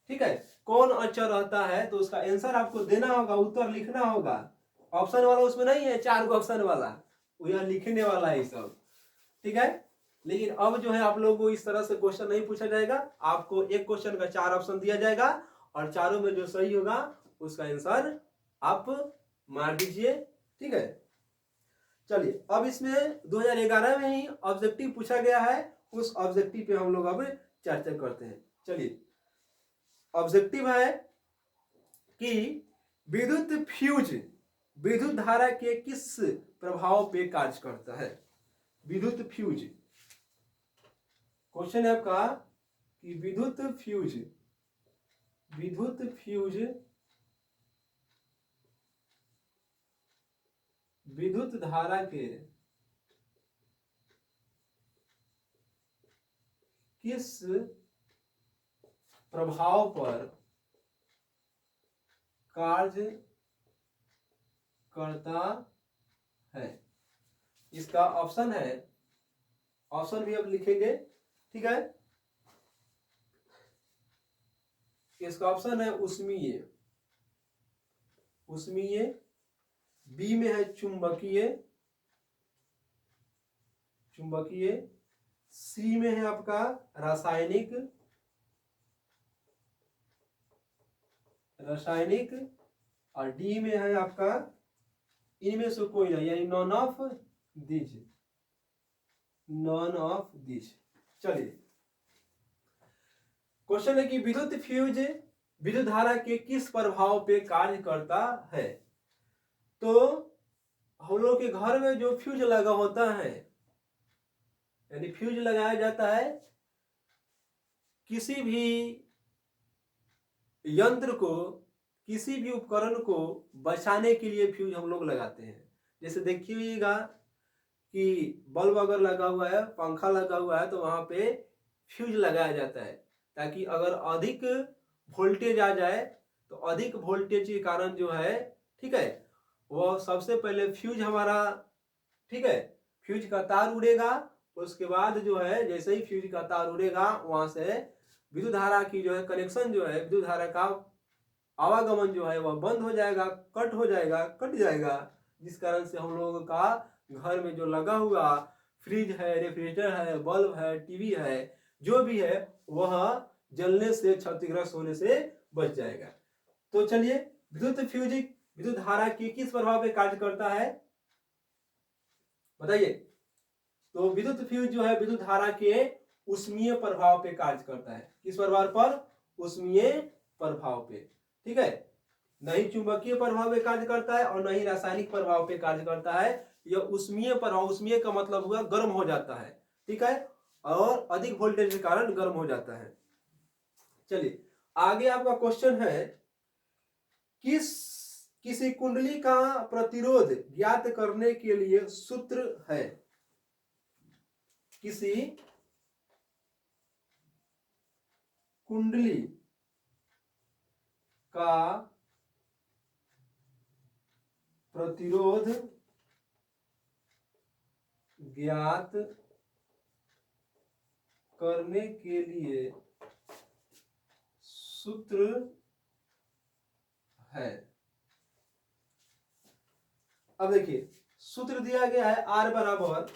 ठीक है, कौन अचर रहता है, तो उसका आंसर आपको देना होगा, उत्तर लिखना होगा। ऑप्शन वाला उसमें नहीं है, 4 गो ऑप्शन वाला, वो यहाँ लिखने वाला है सब, ठीक है। लेकिन अब जो है आप लोगों को इस तरह से क्वेश्चन नहीं पूछा जाएगा, आपको एक क्वेश्चन का 4 ऑप्शन दिया जाएगा, और चारों में जो सही होगा उसका आंसर आप मार दीजिए, ठीक है। चलिए अब इसमें 2011 में ही ऑब्जेक्टिव पूछा गया है, उस ऑब्जेक्टिव पे हम लोग अब चर्चा करते हैं। चलिए ऑब्जेक्टिव है कि विद्युत फ्यूज विद्युत धारा के किस प्रभाव पे कार्य करता है। विद्युत फ्यूज क्वेश्चन है आपका कि विद्युत फ्यूज विद्युत धारा के किस प्रभाव पर कार्य करता है। इसका ऑप्शन है, ऑप्शन भी अब लिखेंगे, ठीक है। इसका ऑप्शन है उष्मीय, उष्मीय, बी में है चुंबकीय, चुंबकीय, सी में है आपका रासायनिक, रासायनिक, और डी में है आपका इनमें से कोई नहीं, यानी none of this, none of this. चलिए क्वेश्चन है कि विद्युत फ्यूज विद्युत धारा के किस प्रभाव पे कार्य करता है। तो हम लोग के घर में जो फ्यूज लगा होता है, यानी फ्यूज लगाया जाता है, किसी भी यंत्र को, किसी भी उपकरण को बचाने के लिए फ्यूज हम लोग लगाते हैं। जैसे देखिएगा कि बल्ब अगर लगा हुआ है, पंखा लगा हुआ है, तो वहां पे फ्यूज लगाया जाता है, ताकि अगर अधिक वोल्टेज आ जाए तो अधिक वोल्टेज के कारण जो है, ठीक है, वो सबसे पहले फ्यूज हमारा, ठीक है, फ्यूज का तार उड़ेगा। उसके बाद जो है जैसे ही फ्यूज का तार उड़ेगा, वहां से विद्युत धारा की जो है कनेक्शन जो है, विद्युत धारा का आवागमन जो है वह बंद हो जाएगा, कट हो जाएगा, कट जाएगा, जिस कारण से हम लोगों का घर में जो लगा हुआ फ्रिज है, रेफ्रिजरेटर है, बल्ब है, टीवी है, जो भी है वह जलने से, क्षतिग्रस्त होने से बच जाएगा। तो चलिए, विद्युत फ्यूज विद्युत धारा की किस प्रभाव पे कार्य करता है बताइए। तो विद्युत फ्यूज जो है विद्युत धारा के उष्मीय प्रभाव पे कार्य करता है। किस प्रभाव पर? उष्मीय प्रभाव पे। ठीक है, नहीं चुंबकीय प्रभाव पे कार्य करता है और नहीं रासायनिक प्रभाव पे कार्य करता है। यह उष्मीय प्रभाव, उष्मीय का मतलब हुआ गर्म हो जाता है, ठीक है, और अधिक वोल्टेज के कारण गर्म हो जाता है। चलिए आगे आपका क्वेश्चन है, किसी कुंडली का प्रतिरोध ज्ञात करने के लिए सूत्र है। किसी कुंडली का प्रतिरोध ज्ञात करने के लिए सूत्र है। अब देखिए सूत्र दिया गया है R बराबर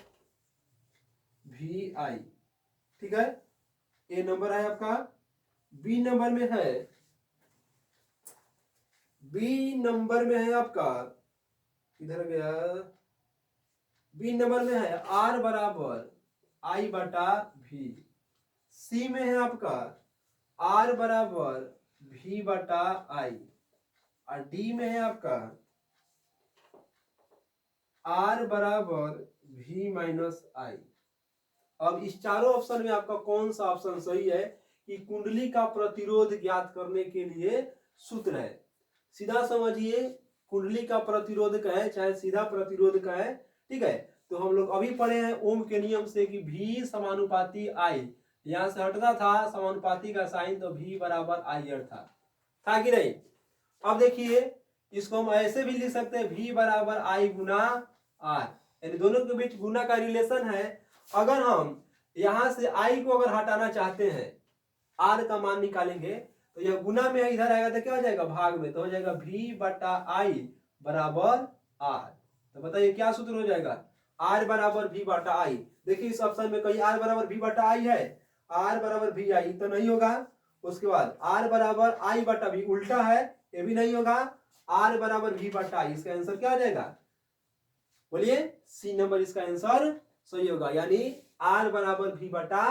VI, ठीक है, ए नंबर है आपका। बी नंबर में है, बी नंबर में है आपका, किधर गया, बी नंबर में है R बराबर I बटा V। सी में है आपका R बराबर V बटा I, और डी में है आपका R बराबर V माइनस I। अब इस चारों ऑप्शन में आपका कौन सा ऑप्शन सही है कि कुंडली का प्रतिरोध ज्ञात करने के लिए सूत्र है। सीधा समझिए, कुंडली का प्रतिरोध का है चाहे सीधा प्रतिरोध का है, ठीक है। तो हम लोग अभी पढ़े हैं ओम के नियम से कि V समानुपाती I, यहां से हटता था समानुपाती का साइन, तो V बराबर IR था कि नहीं। अब देखिए इसको हम ऐसे भी लिख सकते हैं, V बराबर I गुना R, यानी दोनों के बीच गुना का रिलेशन है। अगर हम यहां से I को अगर हटाना चाहते हैं, R का मान निकालेंगे, तो यह गुना में इधर आएगा तो क्या हो जाएगा, भाग में, तो हो जाएगा V बटा I बराबर R। तो बताइए क्या सूत्र हो जाएगा, R बराबर V बटा I। देखिए इस ऑप्शन में कहीं R बराबर V बटा I है, R बराबर V I तो नहीं होगा। उसके बाद R बराबर I बटा V उल्टा है, ये भी नहीं होगा। R बराबर V बटा I, इसका आंसर क्या आ जाएगा, बोलिए, सी नंबर इसका आंसर सही होगा, यानी R बराबर V बटा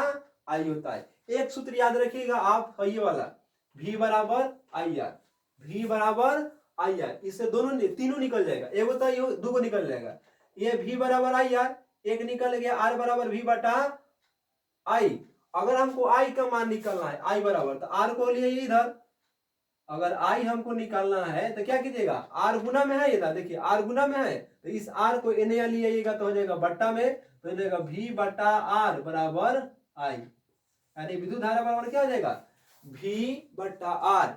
I होता है। एक सूत्र याद रखिएगा आप, ये वाला V बराबर IR, V बराबर IR, इससे दोनों तीनों निकल जाएगा, एक होता है दो को निकल जाएगा। ये V बराबर IR एक निकल गया, R बराबर V बटा I। अगर हमको I का मान निकालना है, I बराबर, तो R को लिए इधर, अगर I हमको निकालना है तो क्या कीजिएगा, R गुना में है, इधर देखिए R गुना में है, तो इस R को एने ले आइएगा तो हो जाएगा बट्टा में, तो हो जाएगा V बटा R बराबर I, यानी विद्युत धारा बराबर क्या हो जाएगा, V बटा R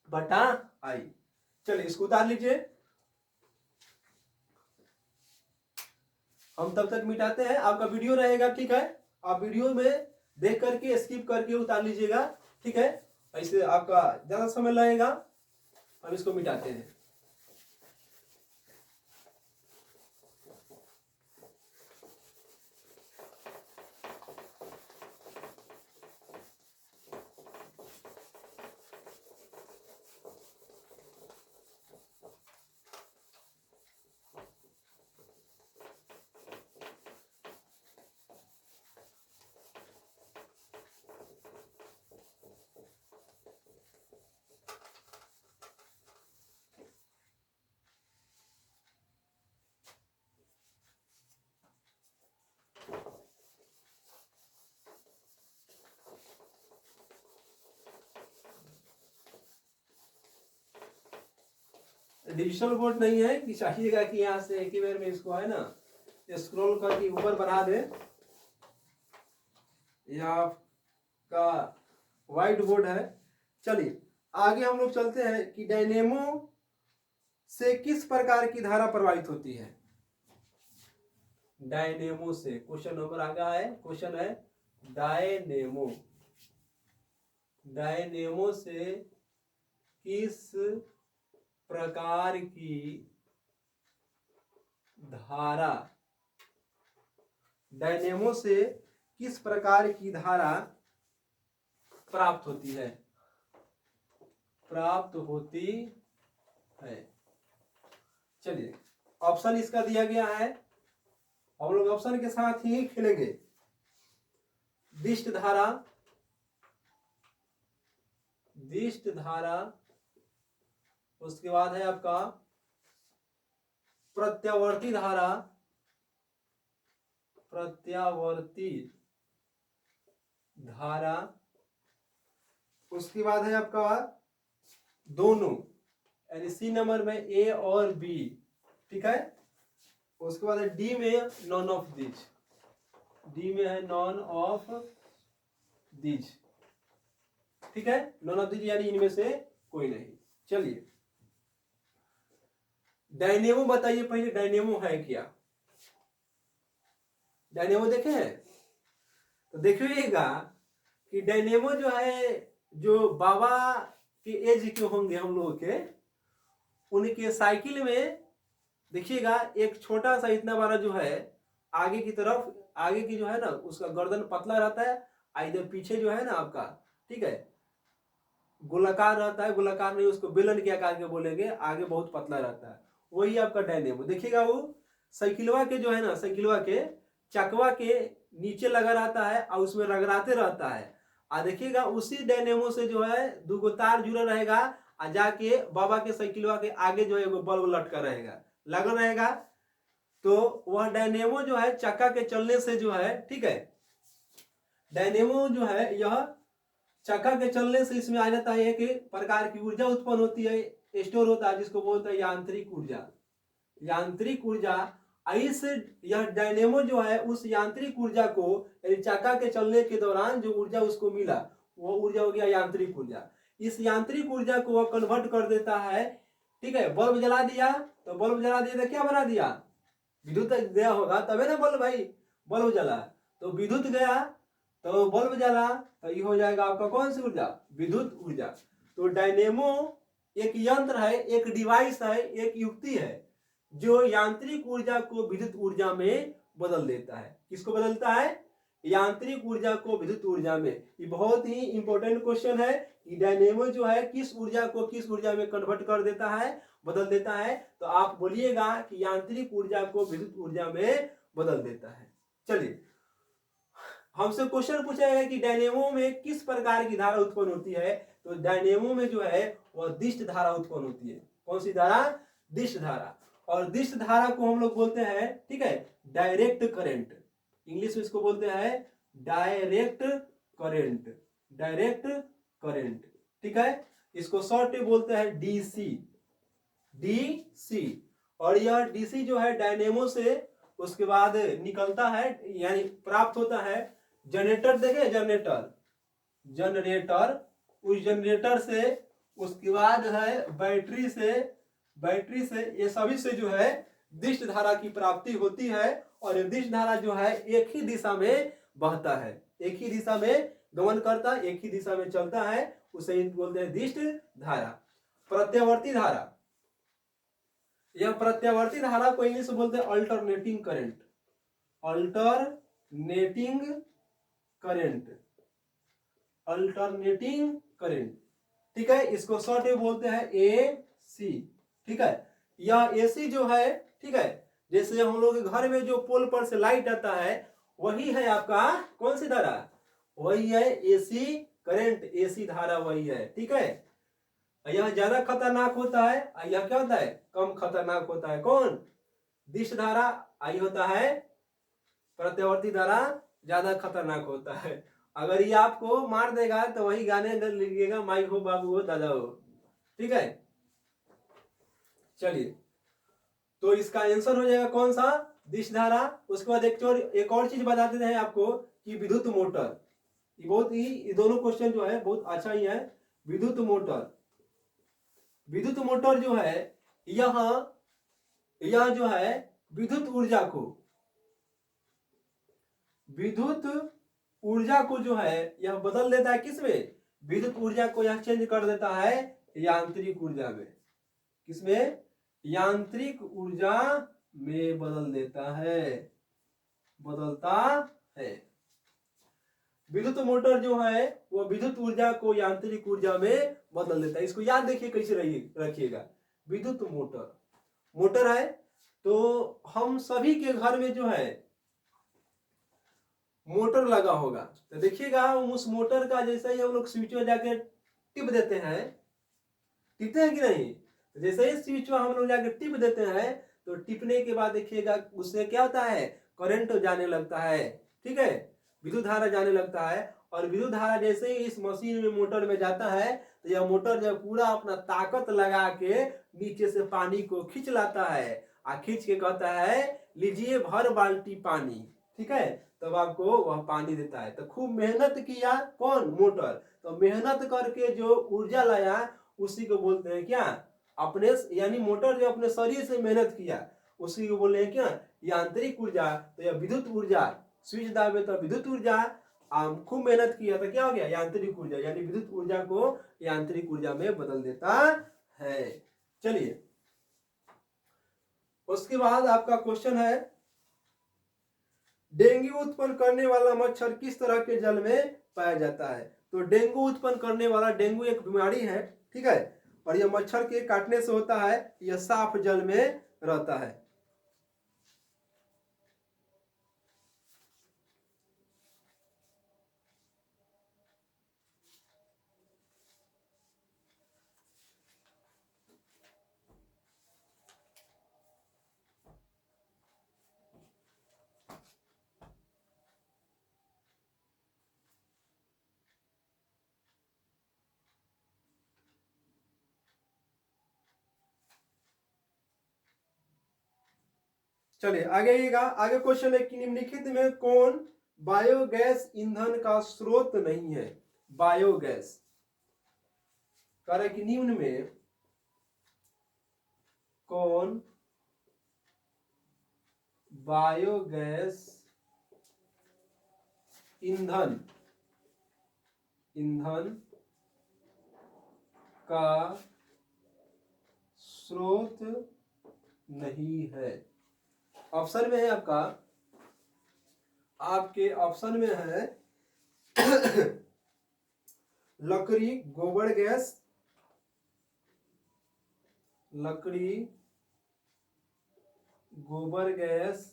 बटा I। चलिए इसको उतार लीजिए, हम तब तक मिटाते हैं, आपका वीडियो रहेगा, ठीक है, आप वीडियो में देख करके स्किप करके उतार लीजिएगा, ठीक है, ऐसे आपका ज्यादा समय लगेगा। हम इसको मिटाते हैं। डिजिटल बोर्ड नहीं है कि चाहिएगा कि यहाँ से एक ही बार में इसको है ना स्क्रॉल करके ऊपर बढ़ा दे, यह आपका व्हाइट बोर्ड है। चलिए आगे हम लोग चलते हैं कि डायनेमो से किस प्रकार की धारा प्रवाहित होती है। डायनेमो से क्वेश्चन नंबर आगे है, क्वेश्चन है डायनेमो, डायनेमो से किस प्रकार की धारा, डायनेमो से किस प्रकार की धारा प्राप्त होती है, प्राप्त होती है। चलिए ऑप्शन इसका दिया गया है, हम लोग ऑप्शन के साथ ही खेलेंगे। दिष्ट धारा, दिष्ट धारा, उसके बाद है आपका प्रत्यावर्ती धारा, प्रत्यावर्ती धारा, उसके बाद है आपका दोनों, यानी सी नंबर में ए और बी, ठीक है। उसके बाद है डी में नॉन ऑफ दिज, डी में है नॉन ऑफ दिज, ठीक है। नॉन ऑफ दिज यानी इनमें से कोई नहीं। चलिए डायनेमो बताइए पहले, डायनेमो है क्या? डायनेमो देखे हैं तो देखिएगा कि डायनेमो जो है, जो बाबा के एज के होंगे हम लोगों के, उनके साइकिल में देखिएगा एक छोटा सा इतना बड़ा जो है आगे की तरफ, आगे की जो है ना उसका गर्दन पतला रहता है, इधर पीछे जो है ना आपका, ठीक है, गोलाकार रहता है, गोलाकार नहीं उसको बेलन के आकार के बोलेंगे, आगे बहुत पतला रहता है, वही आपका डायनेमो। देखिएगा वो साइकिलवा के जो है ना, साइकिलवा के चकवा के नीचे लगा रहता है और उसमें रगड़ाते रहता है। आ देखिएगा उसी डायनेमो से जो है दो तार जुड़ा रहेगा, आ जाके बाबा के साइकिलवा के आगे जो है वो बल्ब लटका रहेगा, लगा रहेगा। तो वह डायनेमो जो है चक्का के चलने से जो है, ठीक है, डायनेमो जो है यह चक्का के चलने से इसमें आ जाता है एक प्रकार की ऊर्जा उत्पन्न होती है, स्टोर होता है, जिसको बोलते हैं यांत्रिक ऊर्जा। यांत्रिक ऊर्जा, इस यह डायनेमो जो है उस यांत्रिक ऊर्जा को, चक्का के चलने के दौरान जो ऊर्जा उसको मिला वो ऊर्जा हो गया यांत्रिक ऊर्जा। इस यांत्रिक ऊर्जा को वह कन्वर्ट कर देता है, ठीक है। बल्ब जला दिया तो बल्ब जला दिया तो क्या बना दिया, विद्युत गया होगा तबे ना बल्ब भाई, बल्ब जला तो विद्युत गया तो बल्ब जला, तो ये हो जाएगा आपका कौन सी ऊर्जा, विद्युत ऊर्जा। तो डायनेमो एक यंत्र है, एक डिवाइस है, एक युक्ति है जो यांत्रिक ऊर्जा को विद्युत ऊर्जा में बदल देता है। किसको बदलता है, यांत्रिक ऊर्जा को विद्युत ऊर्जा में। ये बहुत ही इंपॉर्टेंट क्वेश्चन है कि डायनेमो जो है किस ऊर्जा को किस ऊर्जा में कन्वर्ट कर देता है, बदल देता है। तो आप बोलिएगा कि यांत्रिक ऊर्जा को विद्युत ऊर्जा में बदल देता है। चलिए हमसे क्वेश्चन पूछा गया कि डायनेमो में किस प्रकार की धारा उत्पन्न होती है, तो डायनेमो में जो है वह दिष्ट धारा उत्पन्न होती है। कौन सी धारा, दिष्ट धारा। और दिष्ट धारा को हम लोग बोलते हैं, ठीक है, डायरेक्ट करंट, इंग्लिश में इसको बोलते हैं डायरेक्ट करंट, डायरेक्ट करंट, ठीक है। इसको शॉर्ट में बोलते हैं डीसी, डीसी। और यह डीसी जो है डायनेमो से उसके बाद निकलता है, यानी प्राप्त होता है जनरेटर, देखे जनरेटर, जनरेटर, उस जनरेटर से उसके बाद है बैटरी से, बैटरी से, ये सभी से जो है दिष्ट धारा की प्राप्ति होती है। और ये दिष्ट धारा जो है एक ही दिशा में बहता है, एक ही दिशा में गमन करता है, एक ही दिशा में चलता है, उसे बोलते हैं दिष्ट धारा। प्रत्यावर्ती धारा, यह प्रत्यावर्ती धारा को इंग्लिश में बोलते हैं alternating current, alternating current, alternating current, ठीक है। इसको शॉर्ट में बोलते हैं एसी, ठीक है। यह एसी जो है, ठीक है, जैसे हम लोग घर में जो पोल पर से लाइट आता है वही है आपका कौन सी धारा, वही है एसी करंट, एसी धारा वही है, ठीक है। यह ज्यादा खतरनाक होता है, यह क्या होता है, कम खतरनाक होता है। कौन, दिष्ट धारा, आई होता है प्रत्यावर्ती धारा, ज्यादा खतरनाक होता है। अगर ये आपको मार देगा तो वही गाने लिखिएगा, माई हो बाबू हो दादा हो, ठीक है। चलिए तो इसका आंसर हो जाएगा कौन सा, दिष्ट धारा। उसके बाद एक और चीज बता देते हैं आपको कि विद्युत मोटर, ये बहुत ही, ये दोनों क्वेश्चन जो है बहुत अच्छा ही है। विद्युत मोटर, विद्युत मोटर जो है यह जो है विद्युत ऊर्जा को, विद्युत ऊर्जा को जो है यह बदल देता है, किसमें, विद्युत ऊर्जा को यह चेंज कर देता है यांत्रिक ऊर्जा में, किसमें? यांत्रिक ऊर्जा में बदल देता है, बदलता है। विद्युत मोटर जो है वो विद्युत ऊर्जा को यांत्रिक ऊर्जा में बदल देता है। इसको याद देखिए कैसे रखिएगा। विद्युत मोटर, मोटर है तो हम सभी के घर में जो है मोटर लगा होगा, तो देखिएगा उस मोटर का जैसे ही हम लोग स्विच में जाके टिप देते हैं, टिपते हैं कि नहीं? तो जैसे ही स्विच में हम लोग जाके टिप देते हैं तो टिपने के बाद देखिएगा उससे क्या होता है, करंट जाने लगता है, ठीक है, विद्युत धारा जाने लगता है। और विद्युत धारा जैसे ही इस मशीन में, मोटर में जाता है तो यह मोटर जो पूरा अपना ताकत लगा के नीचे से पानी को खींच लाता है, खींच के कहता है लीजिए भर बाल्टी पानी, ठीक है, तब आपको वह पानी देता है। तो खूब मेहनत किया कौन? मोटर। तो मेहनत करके जो ऊर्जा लाया उसी को बोलते हैं क्या? अपने, यानी मोटर जो अपने शरीर से मेहनत किया उसी को बोल रहे हैं क्या? यांत्रिक ऊर्जा। तो यह विद्युत ऊर्जा, स्विच दाबे तो विद्युत ऊर्जा, खूब मेहनत किया तो क्या हो गया? यांत्रिक ऊर्जा, यानी विद्युत ऊर्जा को यांत्रिक ऊर्जा में बदल देता है। चलिए उसके बाद आपका क्वेश्चन है, डेंगू उत्पन्न करने वाला मच्छर किस तरह के जल में पाया जाता है? तो डेंगू उत्पन्न करने वाला, डेंगू एक बीमारी है, ठीक है, और यह मच्छर के काटने से होता है, यह साफ जल में रहता है। चलिए आगे आइएगा। आगे क्वेश्चन है कि निम्नलिखित में कौन बायोगैस ईंधन का स्रोत नहीं है? बायोगैस कह रहे कि निम्न में कौन बायोगैस ईंधन का स्रोत नहीं है? ऑप्शन में है आपके ऑप्शन में है लकड़ी, गोबर गैस, लकड़ी, गोबर गैस,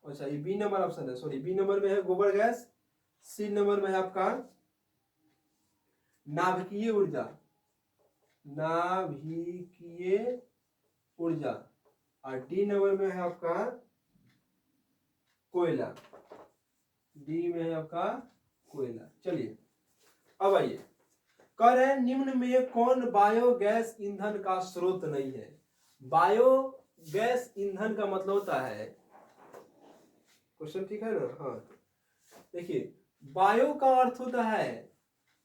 अच्छा ये बी नंबर ऑप्शन है, सॉरी बी नंबर में है गोबर गैस, सी नंबर में है आपका नाभिकीय ऊर्जा, नाभिकीय ऊर्जा, और डी नंबर में है आपका कोयला, डी में है आपका कोयला। चलिए अब आइए, कह रहे हैं निम्न में कौन बायोगैस ईंधन का स्रोत नहीं है? बायोगैस ईंधन का मतलब होता है, क्वेश्चन ठीक है ना? हाँ देखिए, बायो का अर्थ होता है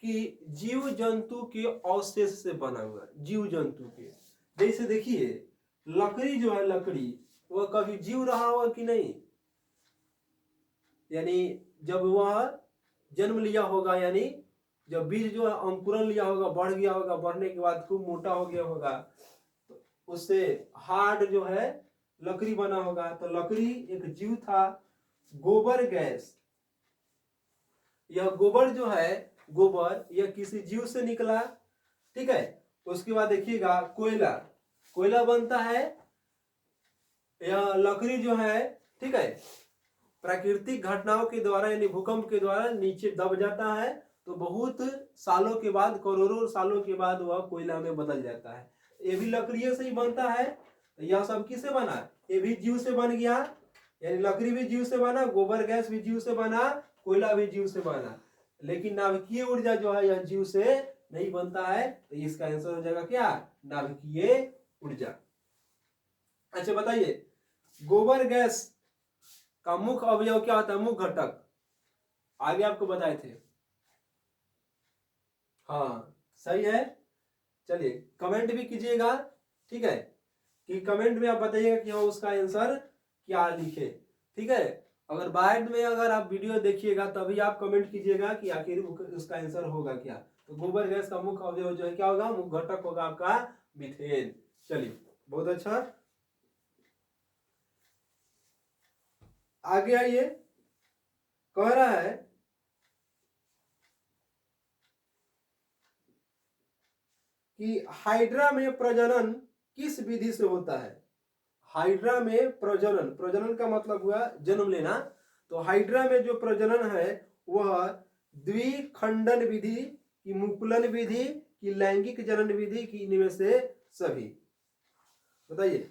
कि जीव जंतु के अवशेष से बना हुआ, जीव जंतु के। जैसे देखिए लकड़ी जो है, लकड़ी वह कभी जीव रहा होगा कि नहीं? यानी जब वह जन्म लिया होगा, यानी जब बीज जो है अंकुरन लिया होगा, बढ़ गया होगा, बढ़ने के बाद खूब मोटा हो गया होगा, तो उससे हार्ड जो है लकड़ी बना होगा, तो लकड़ी एक जीव था। गोबर गैस, यह गोबर जो है, गोबर यह किसी जीव से निकला, ठीक है। उसके बाद देखिएगा कोयला, कोयला बनता है, यह लकड़ी जो है, ठीक है, प्राकृतिक घटनाओं के द्वारा यानी भूकंप के द्वारा नीचे दब जाता है, तो बहुत सालों के बाद, करोड़ों सालों के बाद वह कोयला में बदल जाता है। ये भी लकड़ी से ही बनता है। तो यह सब किससे बना? ये भी जीव से बन गया, यानी लकड़ी भी जीव से बना, गोबर गैस भी जीव से बना, कोयला भी जीव से बना। लेकिन नाभिकीय ऊर्जा जो है यह जीव से नहीं बनता है, तो इसका आंसर हो जाएगा क्या? नाभिकीय ऊर्जा। अच्छा बताइए, गोबर गैस का मुख्य अवयव क्या होता है? मुख्य घटक आगे आपको बताए थे। हाँ सही है। चलिए कमेंट भी कीजिएगा, ठीक है, कि कमेंट में आप बताइएगा कि हाँ उसका आंसर क्या लिखे, ठीक है। अगर बाद में अगर आप वीडियो देखिएगा तभी आप कमेंट कीजिएगा कि आखिर उसका आंसर होगा क्या। तो गोबर गैस का मुख्य अवयव जो है क्या होगा, मुख्य घटक होगा आपका मीथेन। चलिए बहुत अच्छा। आगे आइए, कह रहा है कि हाइड्रा में प्रजनन किस विधि से होता है। हाइड्रा में प्रजनन, प्रजनन का मतलब हुआ जन्म लेना, तो हाइड्रा में जो प्रजनन है वह द्विखंडन विधि की, मुकुलन विधि की, लैंगिक जनन विधि की, इनमें से सभी। बताइए।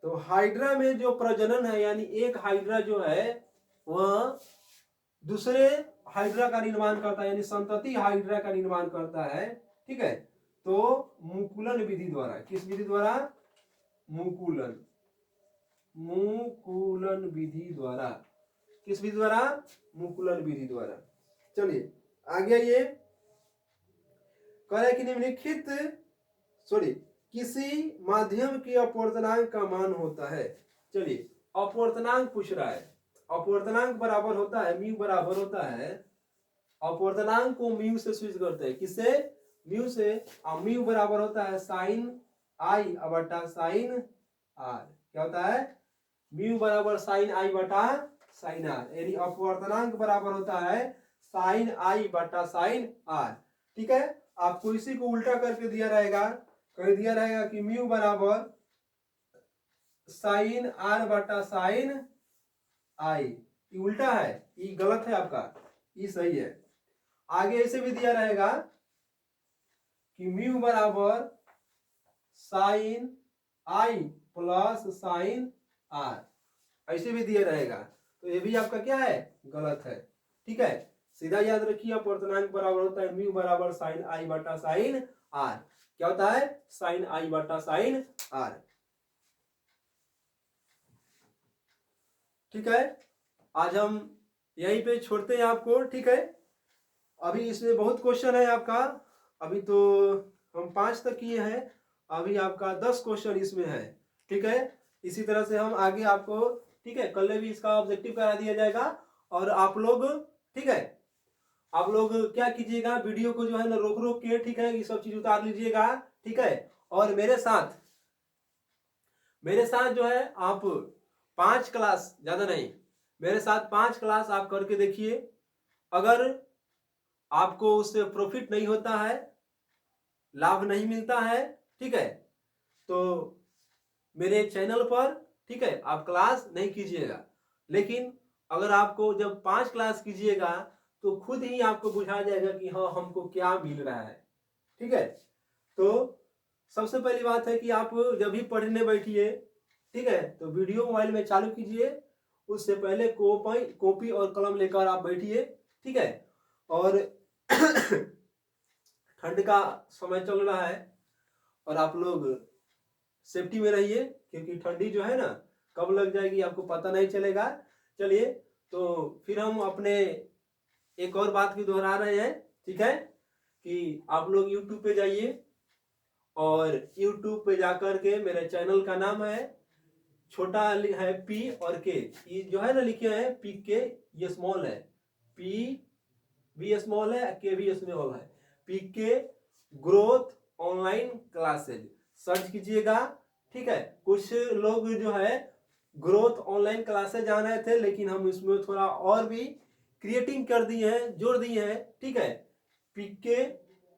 तो हाइड्रा में जो प्रजनन है यानी एक हाइड्रा जो है वह दूसरे हाइड्रा का निर्माण करता है, यानी संतति हाइड्रा का निर्माण करता है। ठीक है, तो मुकुलन विधि द्वारा, किस विधि द्वारा, मुकुलन, मुकुलन विधि द्वारा, किस विधि द्वारा, मुकुलन विधि द्वारा। चलिए आगे आइए, कह रहा है कि निम्नलिखित किसी माध्यम की अपवर्तनांक का मान होता है। चलिए अपवर्तनांक पूछ रहा है, अपवर्तनांक बराबर होता है म्यू, बराबर होता है, अपवर्तनांक को म्यू से स्विच करते हैं, किससे, म्यू से। और म्यू बराबर होता है साइन आई बटा साइन आर। क्या होता है, म्यू बराबर साइन आई बटा साइन आर, यानी अपवर्तनांक बराबर होता है साइन आई बटा साइन आर। ठीक है, आपको इसी को उल्टा करके दिया रहेगा, कर दिया रहेगा कि म्यू बराबर साइन आर बटा साइन आई, ये उल्टा है, ये गलत है आपका, ये सही है। आगे ऐसे भी दिया रहेगा कि म्यू बराबर sine i plus sine r, ऐसे भी दिया रहेगा, तो ये भी आपका क्या है, गलत है। ठीक है, सीधा याद रखिए, अपवर्तनांक बराबर होता है म्यू बराबर साइन आई बटा साइन आर। क्या होता है, साइन आई बटा साइन आर। ठीक है, आज हम यहीं पे छोड़ते हैं आपको। ठीक है, अभी इसमें बहुत क्वेश्चन है आपका, अभी तो हम 5 तक किए हैं, अभी आपका 10 क्वेश्चन इसमें है। ठीक है, इसी तरह से हम आगे आपको, ठीक है, कल भी इसका ऑब्जेक्टिव करा दिया जाएगा। और आप लोग, ठीक है, आप लोग क्या कीजिएगा, वीडियो को जो है ना रोक रोक के, ठीक है, ये सब चीज उतार लीजिएगा। ठीक है, और मेरे साथ जो है आप 5 क्लास, ज्यादा नहीं, मेरे साथ 5 क्लास आप करके देखिए। अगर आपको उससे प्रॉफिट नहीं होता है, लाभ नहीं मिलता है, ठीक है, तो मेरे चैनल पर, ठीक है, आप क्लास नहीं कीजिएगा। लेकिन अगर आपको जब 5 क्लास कीजिएगा तो खुद ही आपको बुझा जाएगा कि हाँ हमको क्या मिल रहा है। ठीक है, तो सबसे पहली बात है कि आप जब भी पढ़ने बैठिए, ठीक है, तो वीडियो मोबाइल में चालू कीजिए, उससे पहले कॉपी और कलम लेकर आप बैठिए। ठीक है, और ठंड का समय चल रहा है और आप लोग सेफ्टी में रहिए, क्योंकि ठंडी जो है ना कब लग जाएगी आपको पता नहीं चलेगा। चलिए, तो फिर हम अपने एक और बात की दोहरा रहे हैं। ठीक है, कि आप लोग YouTube पे जाइए और YouTube पे जाकर के मेरे चैनल का नाम है, छोटा है P और K, ये जो है ना लिखे हैं PK, ये स्मॉल है, P भी स्मॉल है, K भी स्मॉल है, PK growth online classes search कीजिएगा। ठीक है, कुछ लोग जो है ग्रोथ ऑनलाइन क्लासेज आ रहे थे, लेकिन हम इसमें थोड़ा और भी क्रिएटिंग कर दिए हैं, जोड़ दिए हैं। ठीक है, PK,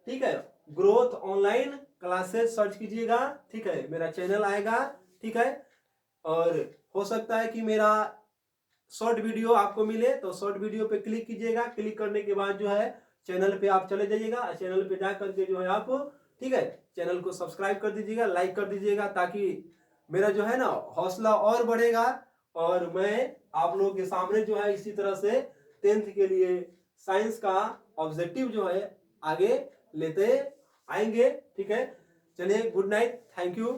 ठीक है, ग्रोथ ऑनलाइन क्लासेज सर्च कीजिएगा। ठीक है, मेरा चैनल आएगा। ठीक है, और हो सकता है कि मेरा शॉर्ट वीडियो आपको मिले, तो शॉर्ट वीडियो पे क्लिक कीजिएगा। क्लिक करने के बाद जो है चैनल पे आप चले जाइएगा, चैनल पे जा करके जो है आप, ठीक है, चैनल को सब्सक्राइब कर दीजिएगा, लाइक कर दीजिएगा, ताकि मेरा जो है ना हौसला और बढ़ेगा और मैं आप लोगों के सामने जो है इसी तरह से 10th के लिए साइंस का ऑब्जेक्टिव जो है आगे लेते आएंगे। ठीक है, चलिए, गुड नाइट, थैंक यू।